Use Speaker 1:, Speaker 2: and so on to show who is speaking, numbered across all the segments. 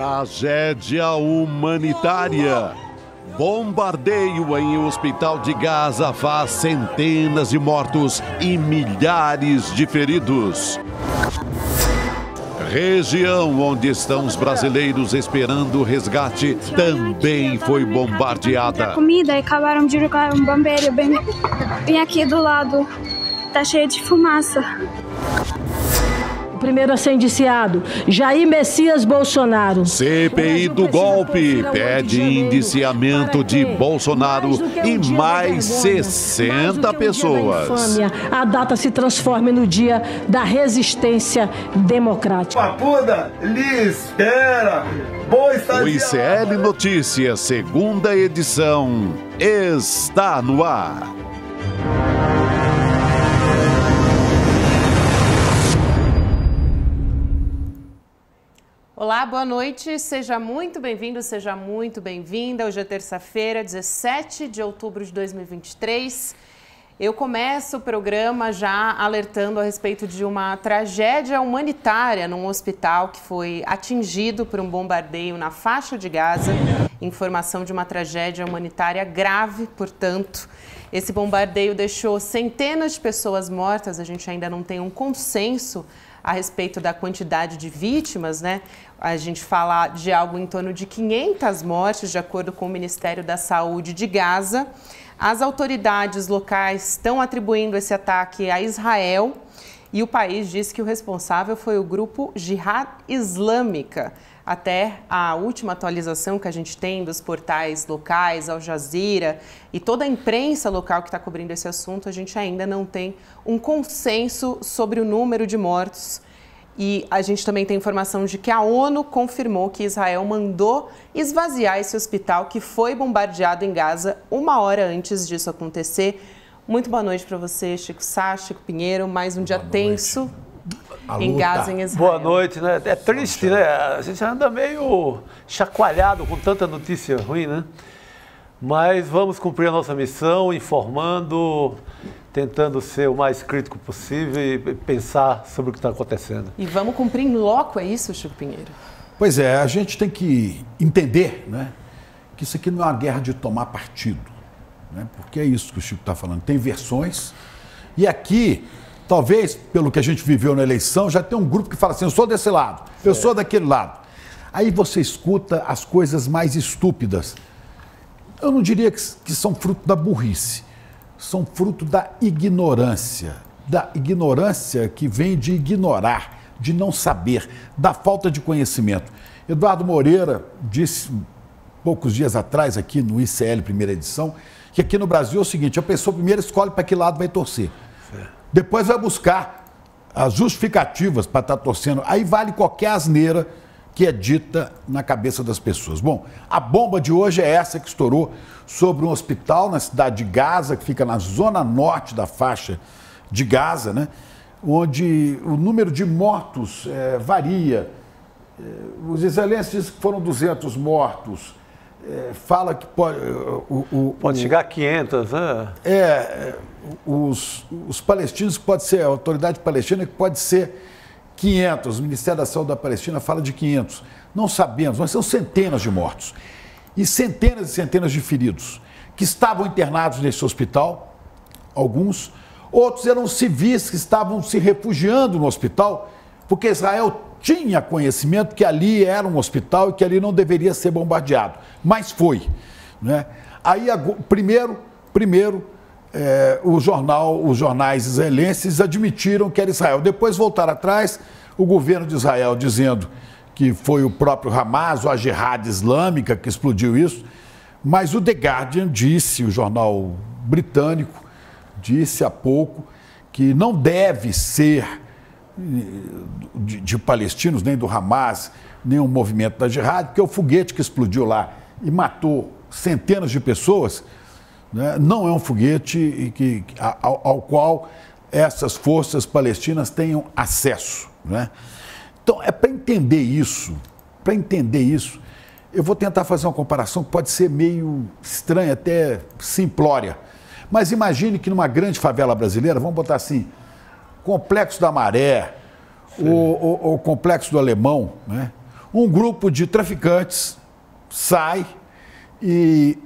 Speaker 1: Tragédia humanitária. Bombardeio em hospital de Gaza faz centenas de mortos e milhares de feridos. Região onde estão os brasileiros esperando o resgate também foi bombardeada.
Speaker 2: Comida e acabaram de jogar um bombeiro bem aqui do lado. Tá cheio de fumaça.
Speaker 3: Primeiro a ser indiciado, Jair Messias Bolsonaro.
Speaker 1: CPI do golpe pede indiciamento de Bolsonaro e mais 60 pessoas.
Speaker 3: A data se transforma no dia da resistência democrática.
Speaker 4: Papuda, lhe espera.
Speaker 1: O ICL Notícias, segunda edição, está no ar.
Speaker 5: Olá, boa noite, seja muito bem-vindo, seja muito bem-vinda. Hoje é terça-feira, 17 de outubro de 2023. Eu começo o programa já alertando a respeito de uma tragédia humanitária num hospital que foi atingido por um bombardeio na faixa de Gaza. Informação de uma tragédia humanitária grave, portanto. Esse bombardeio deixou centenas de pessoas mortas, a gente ainda não tem um consenso a respeito da quantidade de vítimas, né? A gente fala de algo em torno de 500 mortes, de acordo com o Ministério da Saúde de Gaza. As autoridades locais estão atribuindo esse ataque a Israel e o país diz que o responsável foi o grupo Jihad Islâmica. Até a última atualização que a gente tem dos portais locais, Al Jazeera e toda a imprensa local que está cobrindo esse assunto, a gente ainda não tem um consenso sobre o número de mortos. E a gente também tem informação de que a ONU confirmou que Israel mandou esvaziar esse hospital que foi bombardeado em Gaza uma hora antes disso acontecer. Muito boa noite para você, Chico Sá, Chico Pinheiro. Mais um dia tenso em Gaza, em Israel.
Speaker 6: Boa noite, né? É triste, né? A gente anda meio chacoalhado com tanta notícia ruim, né? Mas vamos cumprir a nossa missão, informando, tentando ser o mais crítico possível e pensar sobre o que está acontecendo.
Speaker 5: E vamos cumprir em loco, é isso, Chico Pinheiro?
Speaker 7: Pois é, a gente tem que entender, né, que isso aqui não é uma guerra de tomar partido, né, porque é isso que o Chico está falando. Tem versões e aqui, talvez, pelo que a gente viveu na eleição, já tem um grupo que fala assim, eu sou desse lado, eu sou daquele lado. Aí você escuta as coisas mais estúpidas. Eu não diria que são fruto da burrice, são fruto da ignorância que vem de ignorar, de não saber, da falta de conhecimento. Eduardo Moreira disse poucos dias atrás aqui no ICL, primeira edição, que aqui no Brasil é o seguinte, a pessoa primeiro escolhe para que lado vai torcer, depois vai buscar as justificativas para estar torcendo, aí vale qualquer asneira que é dita na cabeça das pessoas. Bom, a bomba de hoje é essa que estourou sobre um hospital na cidade de Gaza, que fica na zona norte da faixa de Gaza, né? Onde o número de mortos varia. Os israelenses dizem que foram 200 mortos. Fala que pode...
Speaker 6: Pode chegar a 500, né?
Speaker 7: Os palestinos, que pode ser, a autoridade palestina, que pode ser 500, o Ministério da Saúde da Palestina fala de 500. Não sabemos, mas são centenas de mortos. E centenas de feridos, que estavam internados nesse hospital, alguns. Outros eram civis que estavam se refugiando no hospital, porque Israel tinha conhecimento que ali era um hospital e que ali não deveria ser bombardeado. Mas foi, né? Aí, primeiro os jornais israelenses admitiram que era Israel. Depois voltaram atrás, o governo de Israel dizendo que foi o próprio Hamas ou a Jihad Islâmica que explodiu isso. Mas o The Guardian disse, o jornal britânico, disse há pouco que não deve ser de palestinos, nem do Hamas, nem o movimento da Jihad, porque o foguete que explodiu lá e matou centenas de pessoas, né, não é um foguete ao qual essas forças palestinas tenham acesso, né? Então, para entender isso, eu vou tentar fazer uma comparação que pode ser meio estranha, até simplória. Mas imagine que numa grande favela brasileira, vamos botar assim, Complexo da Maré, o Complexo do Alemão, né? um grupo de traficantes sai e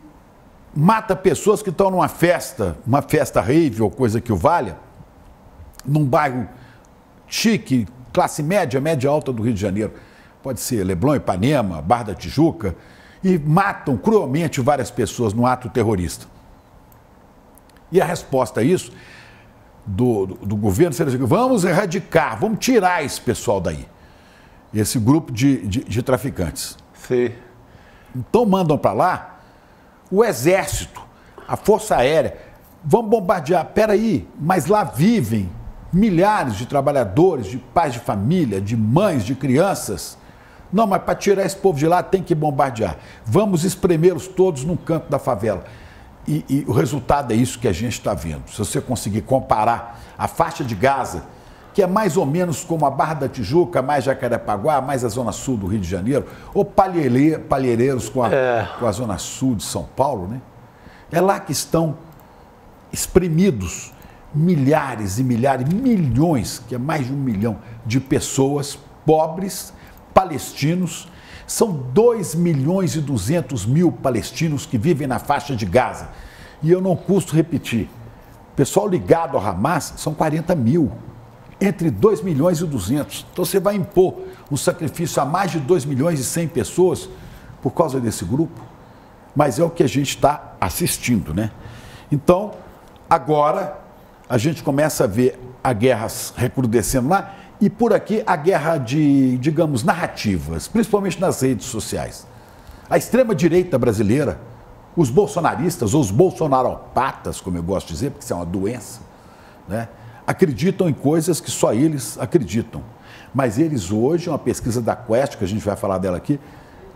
Speaker 7: mata pessoas que estão numa festa, uma festa rave ou coisa que o valha, num bairro chique, classe média, média alta do Rio de Janeiro. Pode ser Leblon, Ipanema, Barra da Tijuca, e matam cruelmente várias pessoas num ato terrorista. E a resposta a isso do governo seria assim: vamos erradicar, vamos tirar esse pessoal daí, esse grupo de traficantes.
Speaker 6: Sim.
Speaker 7: Então mandam para lá o Exército, a Força Aérea, vamos bombardear. Peraí, mas lá vivem milhares de trabalhadores, de pais de família, de mães, de crianças. Não, mas para tirar esse povo de lá tem que bombardear. Vamos espremê-los todos num canto da favela. E o resultado é isso que a gente está vendo. Se você conseguir comparar a faixa de Gaza, que é mais ou menos como a Barra da Tijuca, mais Jacarepaguá, mais a zona sul do Rio de Janeiro, ou Palheireiros com a zona sul de São Paulo, né? É lá que estão espremidos milhares e milhares, milhões, que é mais de 1 milhão de pessoas pobres, palestinos. São 2.200.000 palestinos que vivem na faixa de Gaza. E eu não custo repetir, o pessoal ligado ao Hamas são 40 mil, entre 2.200.000. Então você vai impor um sacrifício a mais de 2.100.000 pessoas por causa desse grupo? Mas é o que a gente está assistindo, né? Então, agora a gente começa a ver a guerra recrudescendo lá. E por aqui a guerra de, digamos, narrativas, principalmente nas redes sociais. A extrema-direita brasileira, os bolsonaristas, ou os bolsonaropatas, como eu gosto de dizer, porque isso é uma doença, né, acreditam em coisas que só eles acreditam. Mas eles hoje, uma pesquisa da Quest, que a gente vai falar dela aqui,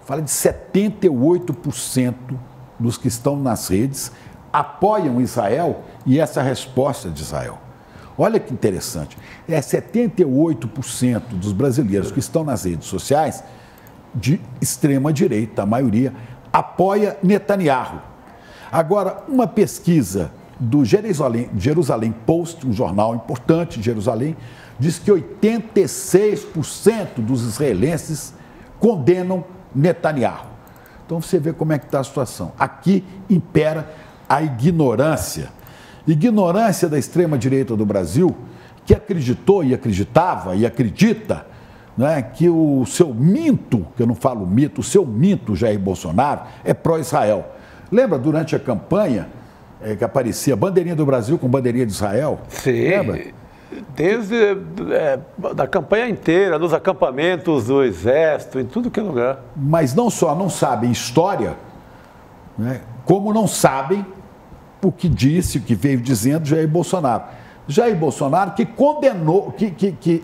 Speaker 7: fala de 78% dos que estão nas redes apoiam Israel e essa é a resposta de Israel. Olha que interessante, 78% dos brasileiros que estão nas redes sociais, de extrema direita, a maioria, apoia Netanyahu. Agora, uma pesquisa do Jerusalém Post, um jornal importante de Jerusalém, diz que 86% dos israelenses condenam Netanyahu. Então você vê como é que está a situação. Aqui impera a ignorância. Ignorância da extrema-direita do Brasil, que acreditou e acreditava e acredita, né, que o seu minto, que eu não falo mito, o seu minto Jair Bolsonaro é pró-Israel. Lembra durante a campanha que aparecia bandeirinha do Brasil com bandeirinha de Israel?
Speaker 6: Sim,
Speaker 7: lembra?
Speaker 6: Desde da campanha inteira, nos acampamentos do Exército, em tudo que é lugar.
Speaker 7: Mas não só não sabem história, né, como não sabem o que disse, o que veio dizendo Jair Bolsonaro. Jair Bolsonaro que condenou, que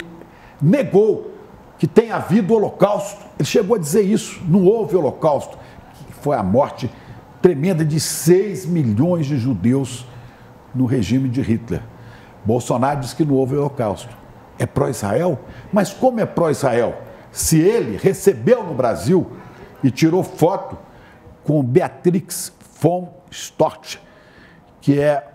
Speaker 7: negou que tenha havido holocausto. Ele chegou a dizer isso, não houve holocausto. Foi a morte tremenda de 6 milhões de judeus no regime de Hitler. Bolsonaro diz que não houve holocausto. É pró-Israel? Mas como é pró-Israel? Se ele recebeu no Brasil e tirou foto com Beatrix von Storch, que é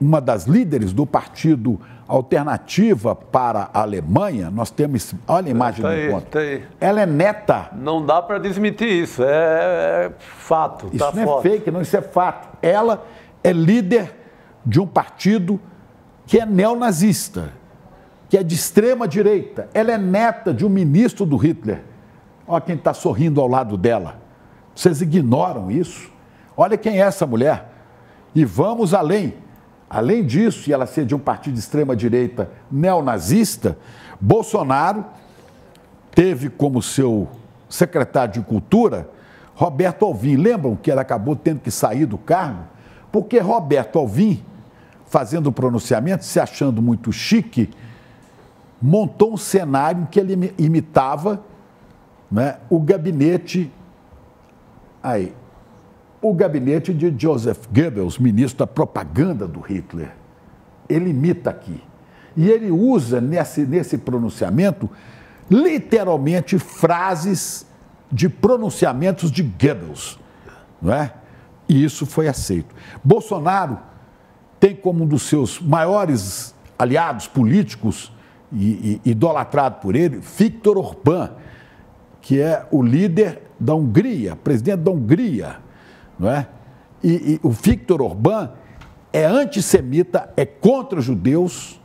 Speaker 7: uma das líderes do partido Alternativa para a Alemanha, nós temos, olha a imagem do encontro.
Speaker 6: Tá aí.
Speaker 7: Ela é neta.
Speaker 6: Não dá para desmentir isso, é fato.
Speaker 7: Isso
Speaker 6: tá
Speaker 7: não
Speaker 6: foto.
Speaker 7: é fake, não, isso é fato. Ela é líder de um partido que é neonazista, que é de extrema direita. Ela é neta de um ministro do Hitler. Olha quem está sorrindo ao lado dela. Vocês ignoram isso? Olha quem é essa mulher. E vamos além. Além disso, e ela ser de um partido de extrema-direita neonazista, Bolsonaro teve como seu secretário de Cultura Roberto Alvim. Lembram que ele acabou tendo que sair do cargo? Porque Roberto Alvim, fazendo o pronunciamento, se achando muito chique, montou um cenário em que ele imitava, né, o gabinete de Joseph Goebbels, ministro da propaganda do Hitler. Ele imita aqui. E ele usa nesse pronunciamento, literalmente, frases de pronunciamentos de Goebbels. Não é? E isso foi aceito. Bolsonaro tem como um dos seus maiores aliados políticos, e idolatrado por ele, Viktor Orbán, que é o líder da Hungria, presidente da Hungria, não é? E o Viktor Orbán é antissemita, é contra os judeus,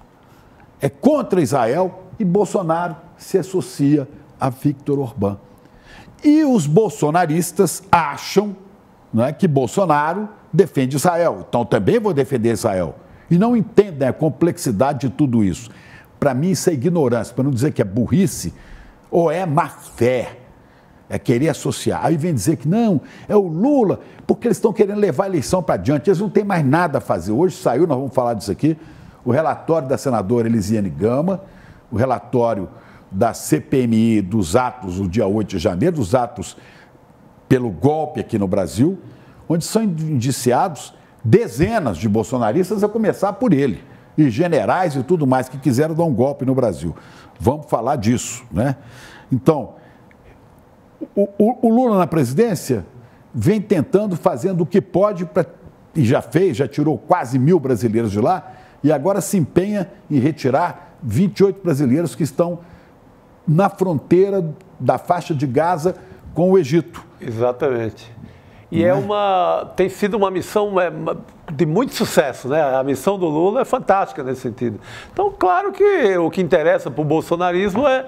Speaker 7: é contra Israel, e Bolsonaro se associa a Viktor Orbán. E os bolsonaristas acham, não é, que Bolsonaro defende Israel, então também vou defender Israel. E não entendem a complexidade de tudo isso. Para mim isso é ignorância, para não dizer que é burrice, ou é má fé, é querer associar. Aí vem dizer que não, é o Lula, porque eles estão querendo levar a eleição para adiante, eles não têm mais nada a fazer. Hoje saiu, nós vamos falar disso aqui, o relatório da senadora Elisiane Gama, o relatório da CPMI dos atos do dia 8 de janeiro, dos atos pelo golpe aqui no Brasil, onde são indiciados dezenas de bolsonaristas, a começar por ele, e generais e tudo mais que quiseram dar um golpe no Brasil. Vamos falar disso, né? Então, o Lula na presidência vem tentando, fazendo o que pode, e já fez, já tirou quase 1.000 brasileiros de lá, e agora se empenha em retirar 28 brasileiros que estão na fronteira da faixa de Gaza com o Egito.
Speaker 6: Exatamente. E tem sido uma missão de muito sucesso, né? A missão do Lula é fantástica nesse sentido. Então, claro que o que interessa para o bolsonarismo é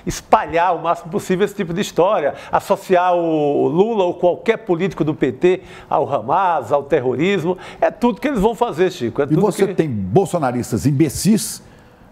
Speaker 6: espalhar o máximo possível esse tipo de história, associar o Lula ou qualquer político do PT ao Hamas, ao terrorismo. É tudo que eles vão fazer, Chico.
Speaker 7: E você tem bolsonaristas imbecis,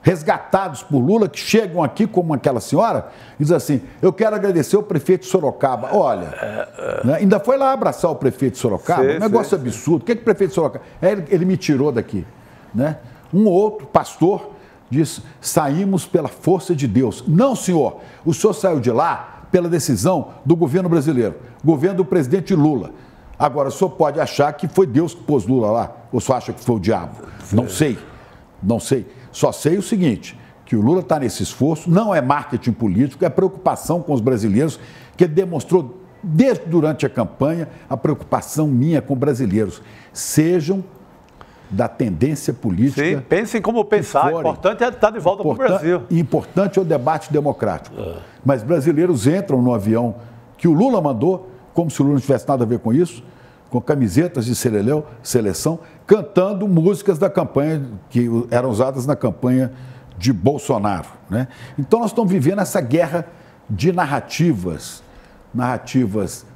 Speaker 7: resgatados por Lula, que chegam aqui como aquela senhora e dizem assim, eu quero agradecer ao prefeito de Sorocaba. Olha, né, ainda foi lá abraçar o prefeito de Sorocaba, um negócio absurdo. O que é que o prefeito de Sorocaba... Ele me tirou daqui. Né? Um outro pastor disse, saímos pela força de Deus. Não, senhor, o senhor saiu de lá pela decisão do governo brasileiro, governo do presidente Lula. Agora, o senhor pode achar que foi Deus que pôs Lula lá, ou o senhor acha que foi o diabo? Não sei, não sei. Só sei o seguinte, que o Lula está nesse esforço, não é marketing político, é preocupação com os brasileiros, que ele demonstrou desde durante a campanha a preocupação minha com brasileiros. Sejam da tendência política.
Speaker 6: Sim, pensem como pensar, o importante é estar de volta para o Brasil.
Speaker 7: Importante é o debate democrático. Mas brasileiros entram no avião que o Lula mandou, como se o Lula não tivesse nada a ver com isso, com camisetas de seleção, cantando músicas da campanha, que eram usadas na campanha de Bolsonaro. Né? Então nós estamos vivendo essa guerra de narrativas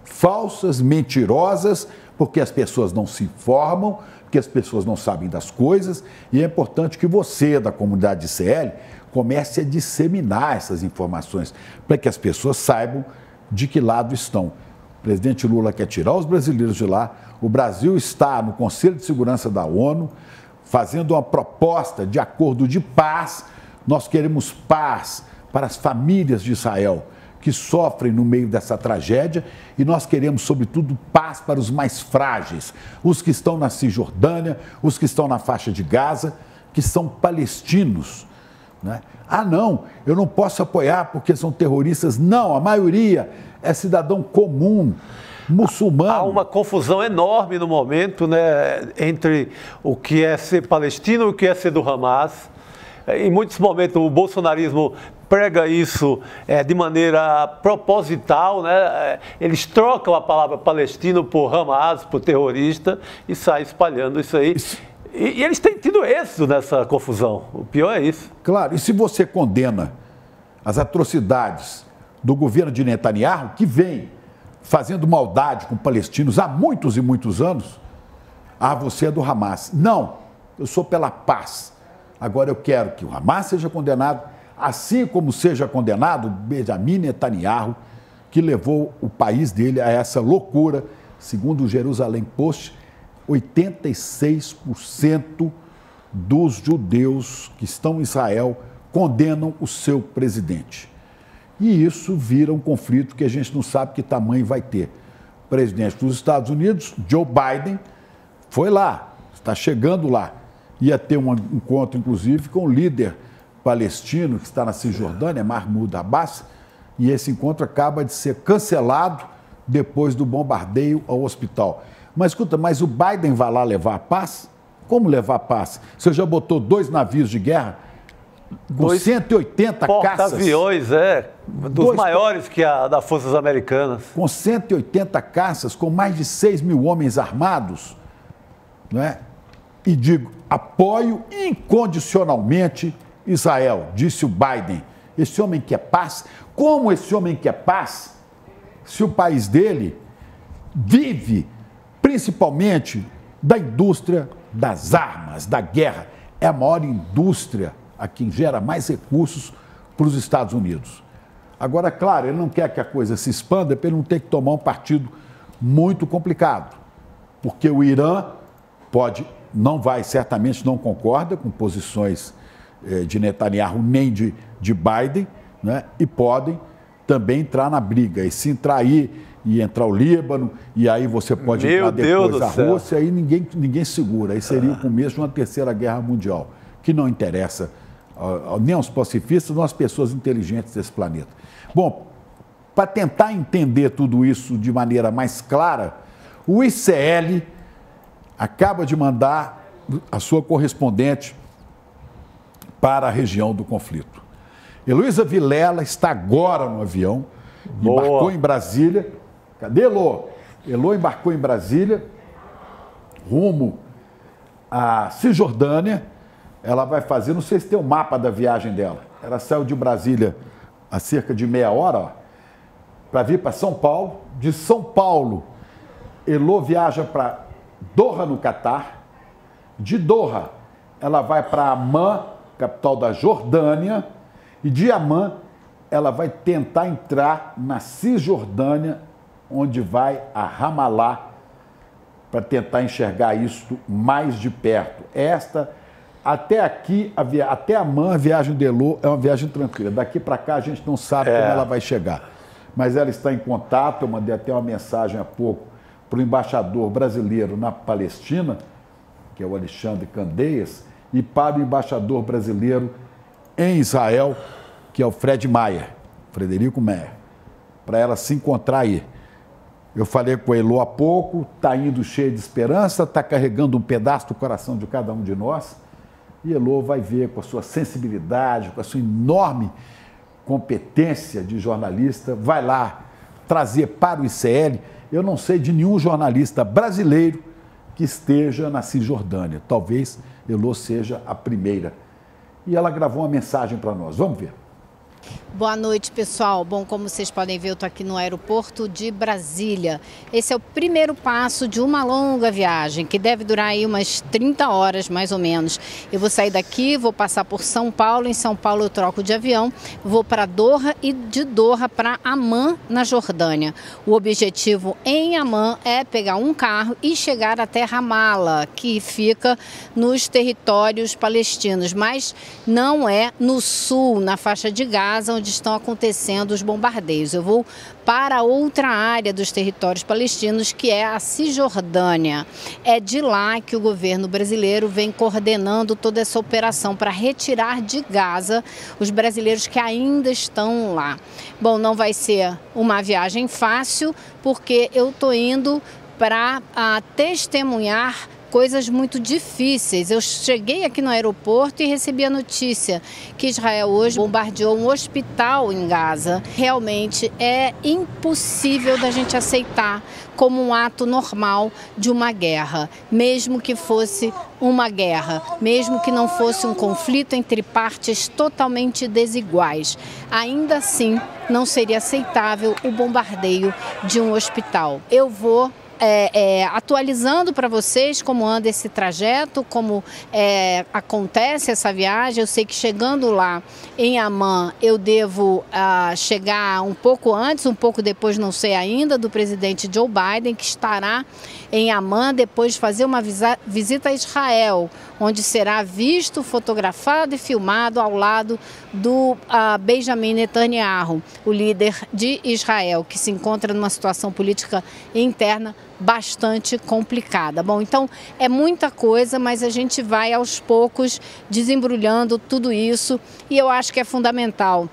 Speaker 7: falsas, mentirosas, porque as pessoas não se informam, porque as pessoas não sabem das coisas, e é importante que você, da comunidade de CL, comece a disseminar essas informações, para que as pessoas saibam de que lado estão. O presidente Lula quer tirar os brasileiros de lá. O Brasil está no Conselho de Segurança da ONU fazendo uma proposta de acordo de paz. Nós queremos paz para as famílias de Israel que sofrem no meio dessa tragédia e nós queremos, sobretudo, paz para os mais frágeis, os que estão na Cisjordânia, os que estão na faixa de Gaza, que são palestinos. Né? Ah, não, eu não posso apoiar porque são terroristas. Não, a maioria é cidadão comum, muçulmano. Há
Speaker 6: uma confusão enorme no momento, né, entre o que é ser palestino e o que é ser do Hamas. Em muitos momentos o bolsonarismo prega isso de maneira proposital, né? Eles trocam a palavra palestino por Hamas, por terrorista, e saem espalhando isso aí. E eles têm tido êxito nessa confusão. O pior é isso.
Speaker 7: Claro, e se você condena as atrocidades do governo de Netanyahu, que vem fazendo maldade com palestinos há muitos e muitos anos, você é do Hamas. Não, eu sou pela paz. Agora eu quero que o Hamas seja condenado, assim como seja condenado Benjamin Netanyahu, que levou o país dele a essa loucura. Segundo o Jerusalém Post, 86% dos judeus que estão em Israel condenam o seu presidente. E isso vira um conflito que a gente não sabe que tamanho vai ter. O presidente dos Estados Unidos, Joe Biden, foi lá, está chegando lá. Ia ter um encontro, inclusive, com o líder palestino que está na Cisjordânia, Mahmoud Abbas, e esse encontro acaba de ser cancelado depois do bombardeio ao hospital. Mas escuta, mas o Biden vai lá levar a paz? Como levar a paz? Você já botou 2 navios de guerra com 180 caças?
Speaker 6: Porta-aviões, Dos maiores que a das Forças Americanas.
Speaker 7: Com 180 caças, com mais de 6 mil homens armados, não é? E digo, apoio incondicionalmente Israel, disse o Biden. Esse homem quer paz. Como esse homem quer paz, se o país dele vive principalmente da indústria das armas, da guerra? É a maior indústria a quem gera mais recursos para os Estados Unidos. Agora, claro, ele não quer que a coisa se expanda para ele não ter que tomar um partido muito complicado, porque o Irã certamente não concorda com posições de Netanyahu nem de Biden, né? E podem também entrar na briga. E se entrar aí, e entrar o Líbano, e aí você pode entrar depois a Rússia, aí ninguém segura. Aí seria o começo de uma terceira guerra mundial, que não interessa nem aos pacifistas, nem às pessoas inteligentes desse planeta. Bom, para tentar entender tudo isso de maneira mais clara, o ICL acaba de mandar a sua correspondente para a região do conflito. Heloísa Vilela está agora no avião, embarcou em Brasília. Cadê Elô? Elô embarcou em Brasília, rumo à Cisjordânia. Ela vai fazer, não sei se tem um mapa da viagem dela. Ela saiu de Brasília há cerca de meia hora, para vir para São Paulo. De São Paulo, Elô viaja para Doha, no Catar. De Doha, ela vai para Amman, capital da Jordânia. E de Amman, ela vai tentar entrar na Cisjordânia, onde vai a Ramallah, para tentar enxergar isso mais de perto. Até aqui, até Amman, a viagem de Elô é uma viagem tranquila. Daqui para cá a gente não sabe como ela vai chegar. Mas ela está em contato, eu mandei até uma mensagem há pouco para o embaixador brasileiro na Palestina, que é o Alexandre Candeias, e para o embaixador brasileiro em Israel, que é o Frederico Meyer, para ela se encontrar aí. Eu falei com a Elô há pouco, está indo cheia de esperança, está carregando um pedaço do coração de cada um de nós. E Elô vai ver com a sua sensibilidade, com a sua enorme competência de jornalista, vai lá trazer para o ICL. Eu não sei de nenhum jornalista brasileiro que esteja na Cisjordânia. Talvez Elô seja a primeira. E ela gravou uma mensagem para nós. Vamos ver.
Speaker 8: Boa noite, pessoal. Bom, como vocês podem ver, eu estou aqui no aeroporto de Brasília. Esse é o primeiro passo de uma longa viagem, que deve durar aí umas 30 horas, mais ou menos. Eu vou sair daqui, vou passar por São Paulo. Em São Paulo eu troco de avião, vou para Doha e de Doha para Amman, na Jordânia. O objetivo em Amman é pegar um carro e chegar até Ramallah, que fica nos territórios palestinos, mas não é no sul, na faixa de Gaza, onde estão acontecendo os bombardeios. Eu vou para outra área dos territórios palestinos, que é a Cisjordânia. É de lá que o governo brasileiro vem coordenando toda essa operação para retirar de Gaza os brasileiros que ainda estão lá. Bom, não vai ser uma viagem fácil, porque eu estou indo para testemunhar coisas muito difíceis. Eu cheguei aqui no aeroporto e recebi a notícia que Israel hoje bombardeou um hospital em Gaza. Realmente é impossível da gente aceitar como um ato normal de uma guerra, mesmo que fosse uma guerra, mesmo que não fosse um conflito entre partes totalmente desiguais. Ainda assim, não seria aceitável o bombardeio de um hospital. Eu vou atualizando para vocês como anda esse trajeto, como acontece essa viagem. Eu sei que chegando lá em Amman eu devo chegar um pouco antes, um pouco depois, não sei ainda, do presidente Joe Biden, que estará em Amman depois de fazer uma visita a Israel, onde será visto, fotografado e filmado ao lado do Benjamin Netanyahu, o líder de Israel, que se encontra numa situação política interna bastante complicada. Bom, então é muita coisa, mas a gente vai aos poucos desembrulhando tudo isso, e eu acho que é fundamental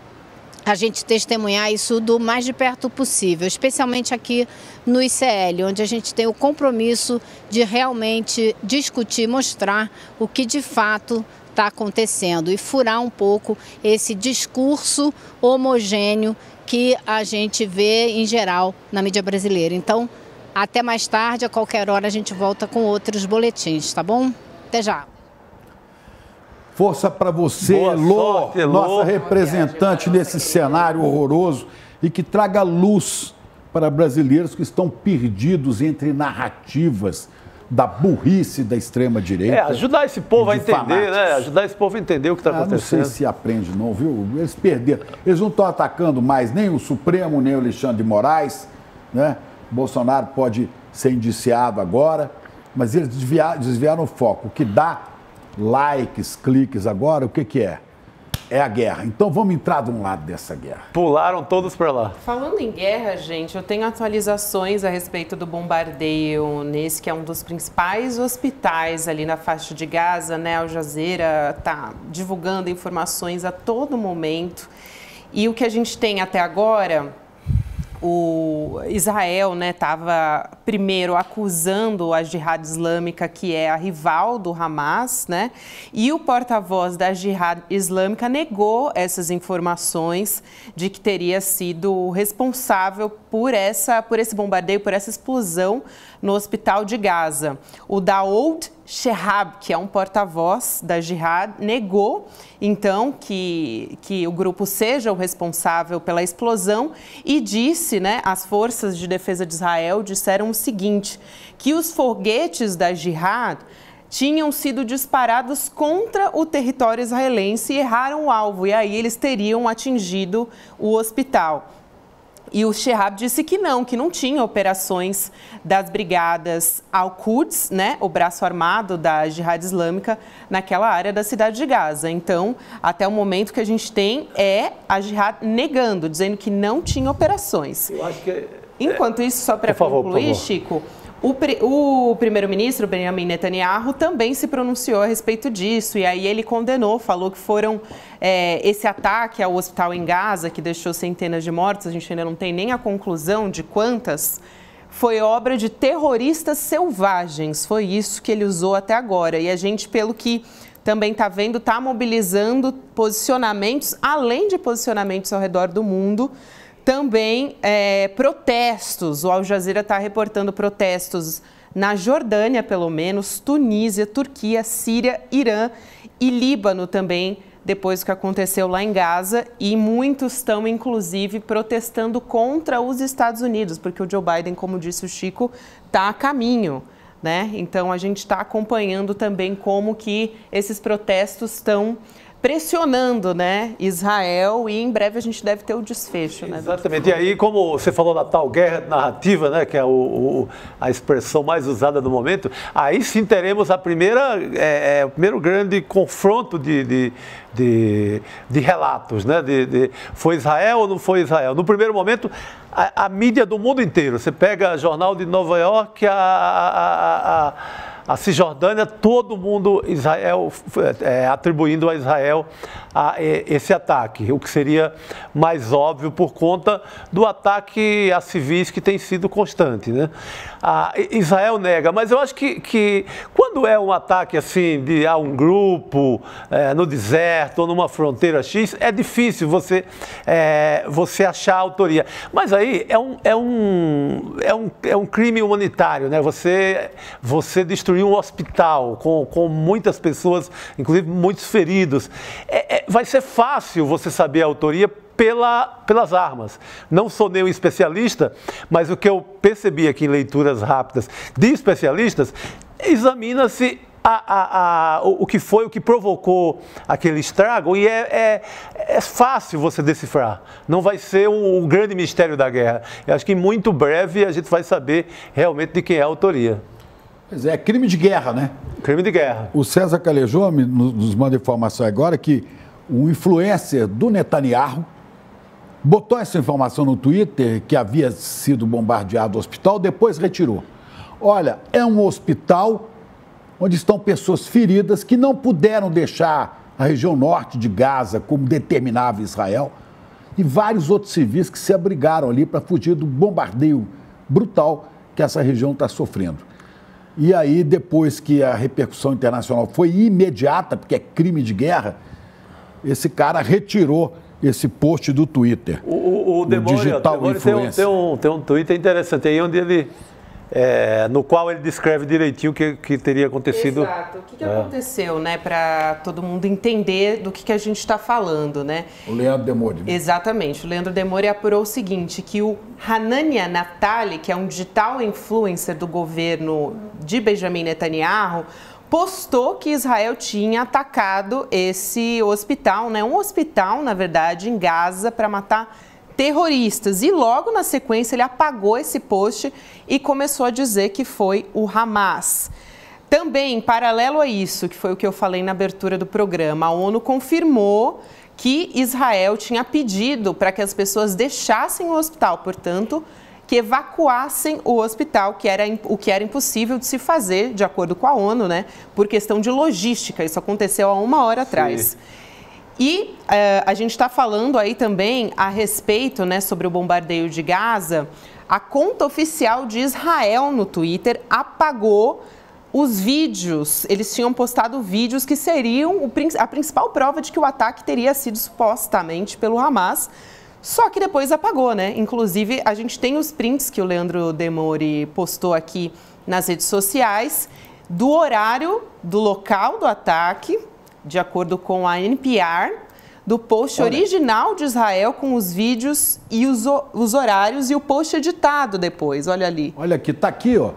Speaker 8: a gente testemunhar isso do mais de perto possível, especialmente aqui no ICL, onde a gente tem o compromisso de realmente discutir, mostrar o que de fato está acontecendo e furar um pouco esse discurso homogêneo que a gente vê em geral na mídia brasileira. Então, até mais tarde, a qualquer hora a gente volta com outros boletins, tá bom? Até já.
Speaker 7: Força para você, Lô, nossa representante nesse cenário horroroso e que traga luz para brasileiros que estão perdidos entre narrativas da burrice da extrema-direita.
Speaker 6: Ajudar esse povo a entender, né? Ajudar esse povo a entender o que está acontecendo.
Speaker 7: Não sei se aprende não, viu? Eles perderam. Eles não estão atacando mais nem o Supremo, nem o Alexandre de Moraes, né? Bolsonaro pode ser indiciado agora, mas eles desviaram o foco. O que dá likes, cliques agora, o que é? É a guerra. Então vamos entrar de um lado dessa guerra.
Speaker 6: Pularam todos para lá.
Speaker 5: Falando em guerra, gente, eu tenho atualizações a respeito do bombardeio nesse que é um dos principais hospitais ali na faixa de Gaza, né? Al Jazeera está divulgando informações a todo momento. E o que a gente tem até agora, o Israel, né, estava primeiro acusando a Jihad Islâmica, que é a rival do Hamas, né? E o porta-voz da Jihad Islâmica negou essas informações de que teria sido responsável por esse bombardeio, por essa explosão no hospital de Gaza. O Daoud Shehab, que é um porta-voz da Jihad, negou, então, que o grupo seja o responsável pela explosão e disse, né, as forças de defesa de Israel disseram o seguinte, que os foguetes da Jihad tinham sido disparados contra o território israelense e erraram o alvo, e aí eles teriam atingido o hospital. E o Shehab disse que não tinha operações das brigadas Al-Quds, né, o braço armado da Jihad Islâmica, naquela área da cidade de Gaza. Então, até o momento que a gente tem é a Jihad negando, dizendo que não tinha operações.
Speaker 6: Eu acho que
Speaker 5: Enquanto isso, só para concluir, Chico, o primeiro-ministro Benjamin Netanyahu também se pronunciou a respeito disso e aí ele condenou, falou que foram esse ataque ao hospital em Gaza, que deixou centenas de mortos, a gente ainda não tem nem a conclusão de quantas, foi obra de terroristas selvagens, foi isso que ele usou até agora. E a gente, pelo que também está vendo, está mobilizando posicionamentos, além de posicionamentos ao redor do mundo, também protestos. O Al Jazeera está reportando protestos na Jordânia, pelo menos, Tunísia, Turquia, Síria, Irã e Líbano também, depois do que aconteceu lá em Gaza. E muitos estão, inclusive, protestando contra os Estados Unidos, porque o Joe Biden, como disse o Chico, está a caminho, né? Então, a gente está acompanhando também como que esses protestos estão pressionando, né, Israel, e em breve a gente deve ter o desfecho, né?
Speaker 6: Exatamente. E aí, como você falou da tal guerra narrativa, né, que é a expressão mais usada no momento, aí sim teremos o primeiro grande confronto de relatos, né? Foi Israel ou não foi Israel? No primeiro momento, a mídia do mundo inteiro, você pega o jornal de Nova York, a Cisjordânia, todo mundo, Israel, atribuindo a Israel esse ataque, o que seria mais óbvio por conta do ataque a civis que tem sido constante, né? Israel nega, mas eu acho que quando é um ataque assim a um grupo no deserto ou numa fronteira X, é difícil você achar a autoria. Mas aí é um crime humanitário, né? Você destruiu um hospital com muitas pessoas, inclusive muitos feridos. Vai ser fácil você saber a autoria pelas armas. Não sou nenhum especialista, mas o que eu percebi aqui em leituras rápidas de especialistas, examina-se o que provocou aquele estrago e é fácil você decifrar. Não vai ser um grande mistério da guerra. Eu acho que muito breve a gente vai saber realmente de quem é a autoria.
Speaker 7: Pois é, crime de guerra, né?
Speaker 6: Crime de guerra.
Speaker 7: O César Calejou nos manda informação agora que o influencer do Netanyahu botou essa informação no Twitter que havia sido bombardeado o hospital, depois retirou. Olha, é um hospital onde estão pessoas feridas que não puderam deixar a região norte de Gaza, como determinava Israel, e vários outros civis que se abrigaram ali para fugir do bombardeio brutal que essa região está sofrendo. E aí, depois que a repercussão internacional foi imediata, porque é crime de guerra, esse cara retirou esse post do Twitter.
Speaker 6: O Demore tem um Twitter interessante aí, onde ele... no qual ele descreve direitinho o que teria acontecido.
Speaker 5: Exato. O que aconteceu, né? Para todo mundo entender do que a gente está falando, né?
Speaker 7: O Leandro Demore. Né?
Speaker 5: Exatamente. O Leandro Demore apurou o seguinte, que o Hanania Naftali, que é um digital influencer do governo de Benjamin Netanyahu, postou que Israel tinha atacado esse hospital, né? Um hospital, na verdade, em Gaza, para matar terroristas. E logo na sequência ele apagou esse post e começou a dizer que foi o Hamas. Também, em paralelo a isso, que foi o que eu falei na abertura do programa, a ONU confirmou que Israel tinha pedido para que as pessoas deixassem o hospital, portanto, que evacuassem o hospital, o que era impossível de se fazer, de acordo com a ONU, né, por questão de logística. Isso aconteceu há uma hora atrás. E a gente está falando aí também a respeito, né, sobre o bombardeio de Gaza. A conta oficial de Israel no Twitter apagou os vídeos. Eles tinham postado vídeos que seriam a principal prova de que o ataque teria sido supostamente pelo Hamas. Só que depois apagou, né? Inclusive, a gente tem os prints que o Leandro Demore postou aqui nas redes sociais do horário, do local do ataque, de acordo com a NPR, do post original de Israel com os vídeos e os horários e o post editado depois. Olha ali.
Speaker 7: Olha aqui, tá aqui, ó.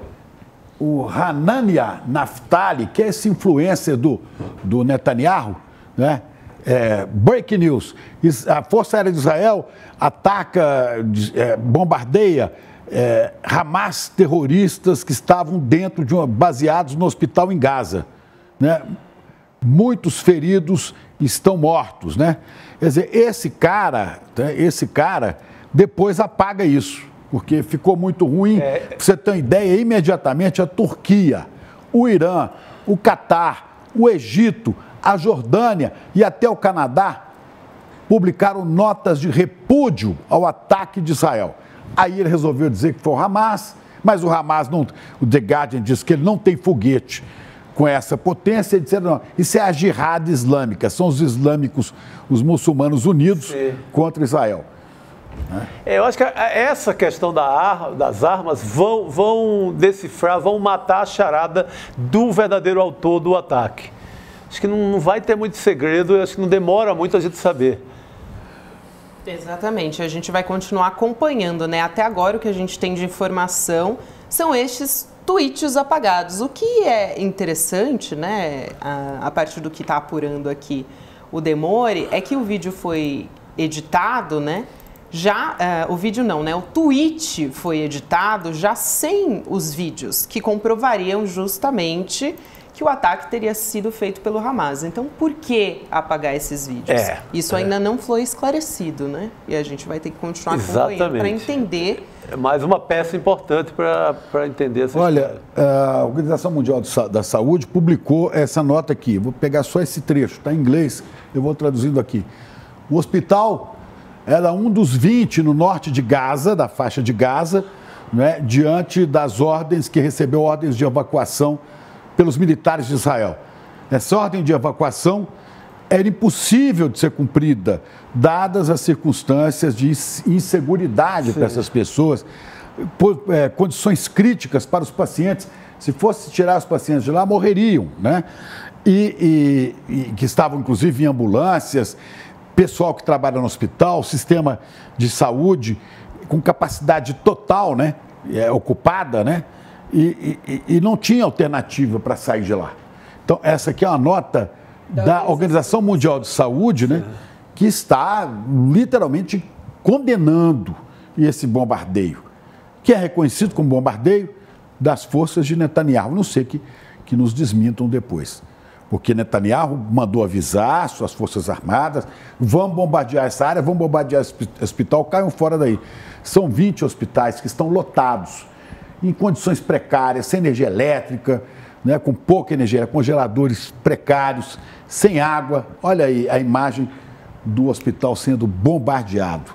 Speaker 7: O Hanania Naftali, que é esse influencer do Netanyahu, né? Breaking news, a Força Aérea de Israel ataca, bombardeia Hamas terroristas que estavam baseados no hospital em Gaza, né? Muitos feridos estão mortos, né? Quer dizer, esse cara depois apaga isso, porque ficou muito ruim. Pra você ter uma ideia, imediatamente a Turquia, o Irã, o Catar, o Egito, a Jordânia e até o Canadá publicaram notas de repúdio ao ataque de Israel. Aí ele resolveu dizer que foi o Hamas, mas o Hamas não. O The Guardian diz que ele não tem foguete com essa potência. E disseram, não, isso é a Jihad Islâmica, são os islâmicos, os muçulmanos unidos contra Israel.
Speaker 6: Eu acho que essa questão das armas vão decifrar, vão matar a charada do verdadeiro autor do ataque. Acho que não vai ter muito segredo, acho que não demora muito a gente saber.
Speaker 5: Exatamente, a gente vai continuar acompanhando, né? Até agora o que a gente tem de informação são estes tweets apagados. O que é interessante, né, a partir do que está apurando aqui o Demore, é que o vídeo foi editado, né? O vídeo não, né? O tweet foi editado já sem os vídeos, que comprovariam justamente que o ataque teria sido feito pelo Hamas. Então, por que apagar esses vídeos? Isso ainda não foi esclarecido, né? E a gente vai ter que continuar acompanhando para entender.
Speaker 6: É mais uma peça importante para entender essa história.
Speaker 7: A Organização Mundial da Saúde publicou essa nota aqui. Vou pegar só esse trecho, está em inglês, eu vou traduzindo aqui. O hospital era um dos 20 no norte de Gaza, da faixa de Gaza, né, diante das ordens que recebeu ordens de evacuação pelos militares de Israel. Essa ordem de evacuação era impossível de ser cumprida, dadas as circunstâncias de inseguridade para essas pessoas, condições críticas para os pacientes. Se fosse tirar os pacientes de lá, morreriam, né? E que estavam, inclusive, em ambulâncias, pessoal que trabalha no hospital, sistema de saúde com capacidade total, né? Ocupada, né? E não tinha alternativa para sair de lá. Então, essa aqui é uma nota da Organização Mundial de Saúde, né, que está literalmente condenando esse bombardeio, que é reconhecido como bombardeio das forças de Netanyahu. Não sei que nos desmintam depois, porque Netanyahu mandou avisar suas forças armadas, vamos bombardear essa área, vamos bombardear esse hospital, caiam fora daí. São 20 hospitais que estão lotados, em condições precárias, sem energia elétrica, né, com pouca energia, congeladores precários, sem água. Olha aí a imagem do hospital sendo bombardeado.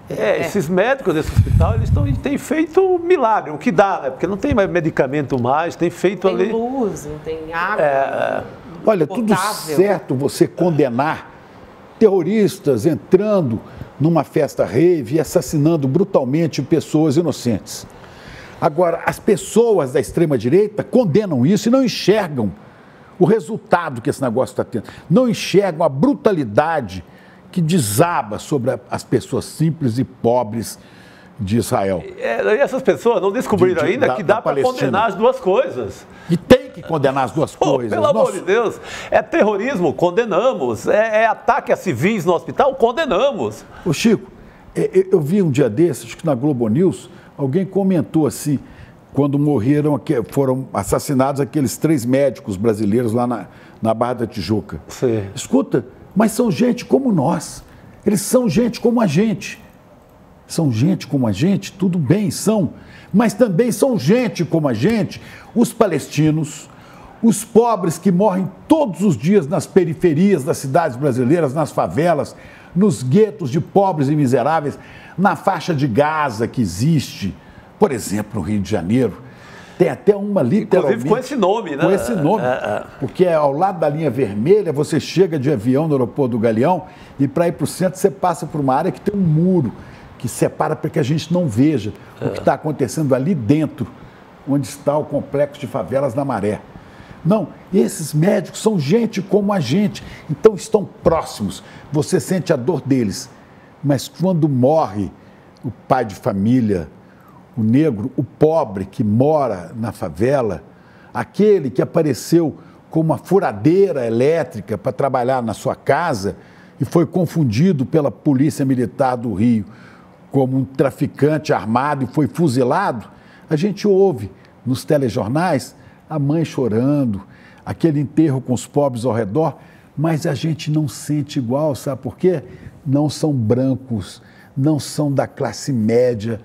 Speaker 6: Esses médicos desse hospital, eles têm feito milagre, o que dá, né? Porque não tem mais medicamento mais, tem feito ali...
Speaker 5: Tem luz, não tem água.
Speaker 7: Olha, tudo certo você condenar terroristas entrando numa festa rave e assassinando brutalmente pessoas inocentes. Agora, as pessoas da extrema-direita condenam isso e não enxergam o resultado que esse negócio está tendo. Não enxergam a brutalidade que desaba sobre as pessoas simples e pobres de Israel.
Speaker 6: E essas pessoas não descobriram ainda que dá para condenar as duas coisas.
Speaker 7: E tem que condenar as duas coisas.
Speaker 6: Pelo amor de Deus, é terrorismo, condenamos. É ataque a civis no hospital, condenamos.
Speaker 7: Ô Chico, eu vi um dia desses, acho que na Globo News, alguém comentou assim, quando foram assassinados aqueles 3 médicos brasileiros lá na Barra da Tijuca.
Speaker 6: Sim.
Speaker 7: Escuta, mas são gente como nós. Eles são gente como a gente. São gente como a gente, tudo bem, são. Mas também são gente como a gente, os palestinos, os pobres que morrem todos os dias nas periferias das cidades brasileiras, nas favelas, nos guetos de pobres e miseráveis, na faixa de Gaza que existe, por exemplo, no Rio de Janeiro. Tem até uma literalmente...
Speaker 6: Inclusive com esse nome, né?
Speaker 7: Com esse nome, porque ao lado da linha vermelha, você chega de avião no aeroporto do Galeão e para ir para o centro você passa por uma área que tem um muro que separa para que a gente não veja o que está acontecendo ali dentro, onde está o complexo de favelas da Maré. Não, esses médicos são gente como a gente, então estão próximos, você sente a dor deles. Mas quando morre o pai de família, o negro, o pobre que mora na favela, aquele que apareceu com uma furadeira elétrica para trabalhar na sua casa e foi confundido pela Polícia Militar do Rio como um traficante armado e foi fuzilado, a gente ouve nos telejornais a mãe chorando, aquele enterro com os pobres ao redor, mas a gente não sente igual, sabe por quê? Não são brancos, não são da classe média.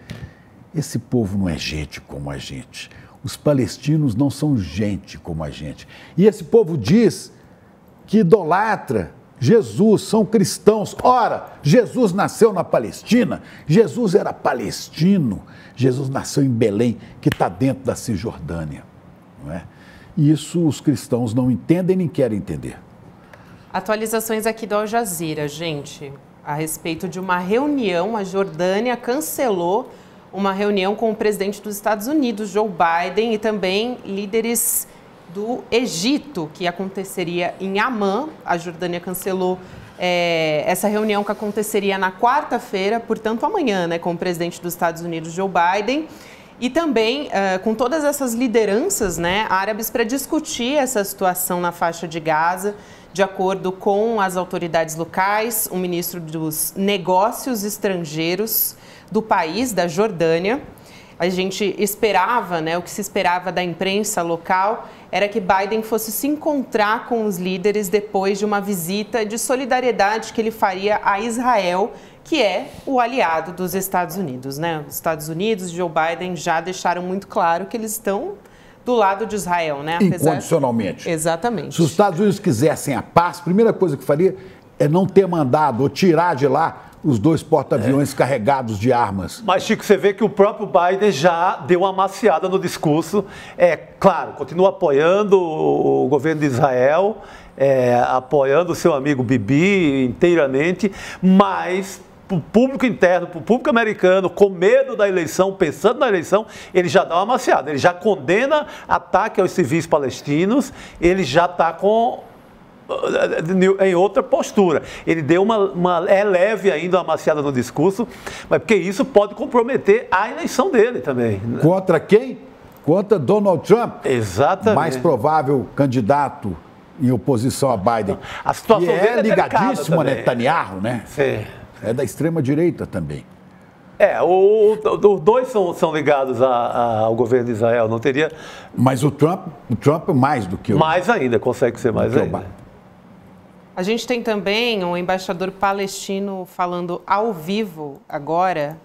Speaker 7: Esse povo não é gente como a gente. Os palestinos não são gente como a gente. E esse povo diz que idolatra Jesus, são cristãos. Ora, Jesus nasceu na Palestina, Jesus era palestino, Jesus nasceu em Belém, que está dentro da Cisjordânia. Não é? E isso os cristãos não entendem nem querem entender.
Speaker 5: Atualizações aqui do Al Jazeera, gente, a respeito de uma reunião. A Jordânia cancelou uma reunião com o presidente dos Estados Unidos, Joe Biden, e também líderes do Egito, que aconteceria em Amman. A Jordânia cancelou essa reunião que aconteceria na quarta-feira, portanto amanhã, né, com o presidente dos Estados Unidos, Joe Biden, e também com todas essas lideranças, né, árabes para discutir essa situação na faixa de Gaza. De acordo com as autoridades locais, o ministro dos Negócios Estrangeiros do país, da Jordânia, a gente esperava, né, o que se esperava da imprensa local era que Biden fosse se encontrar com os líderes depois de uma visita de solidariedade que ele faria a Israel, que é o aliado dos Estados Unidos, né? Os Estados Unidos e Joe Biden já deixaram muito claro que eles estão do lado de Israel, né?
Speaker 7: Incondicionalmente.
Speaker 5: Exatamente.
Speaker 7: Se os Estados Unidos quisessem a paz, a primeira coisa que faria é não ter mandado ou tirar de lá os 2 porta-aviões carregados de armas.
Speaker 6: Mas, Chico, você vê que o próprio Biden já deu uma amaciada no discurso. Claro, continua apoiando o governo de Israel, apoiando o seu amigo Bibi inteiramente, mas para o público interno, para o público americano, com medo da eleição, pensando na eleição, ele já dá uma amaciada. Ele já condena ataque aos civis palestinos, ele já está em outra postura. Ele deu leve ainda uma amaciada no discurso, mas porque isso pode comprometer a eleição dele também.
Speaker 7: Contra quem? Contra Donald Trump.
Speaker 6: Exatamente.
Speaker 7: Mais provável candidato em oposição a Biden.
Speaker 6: A situação dele é
Speaker 7: ligadíssimo a
Speaker 6: também.
Speaker 7: Netanyahu, né?
Speaker 6: Sim.
Speaker 7: É da extrema-direita também.
Speaker 6: Os dois são ligados ao governo de Israel, não teria...
Speaker 7: Mas o Trump mais do que o...
Speaker 6: Mais ainda, consegue ser mais ainda.
Speaker 5: A gente tem também um embaixador palestino falando ao vivo agora,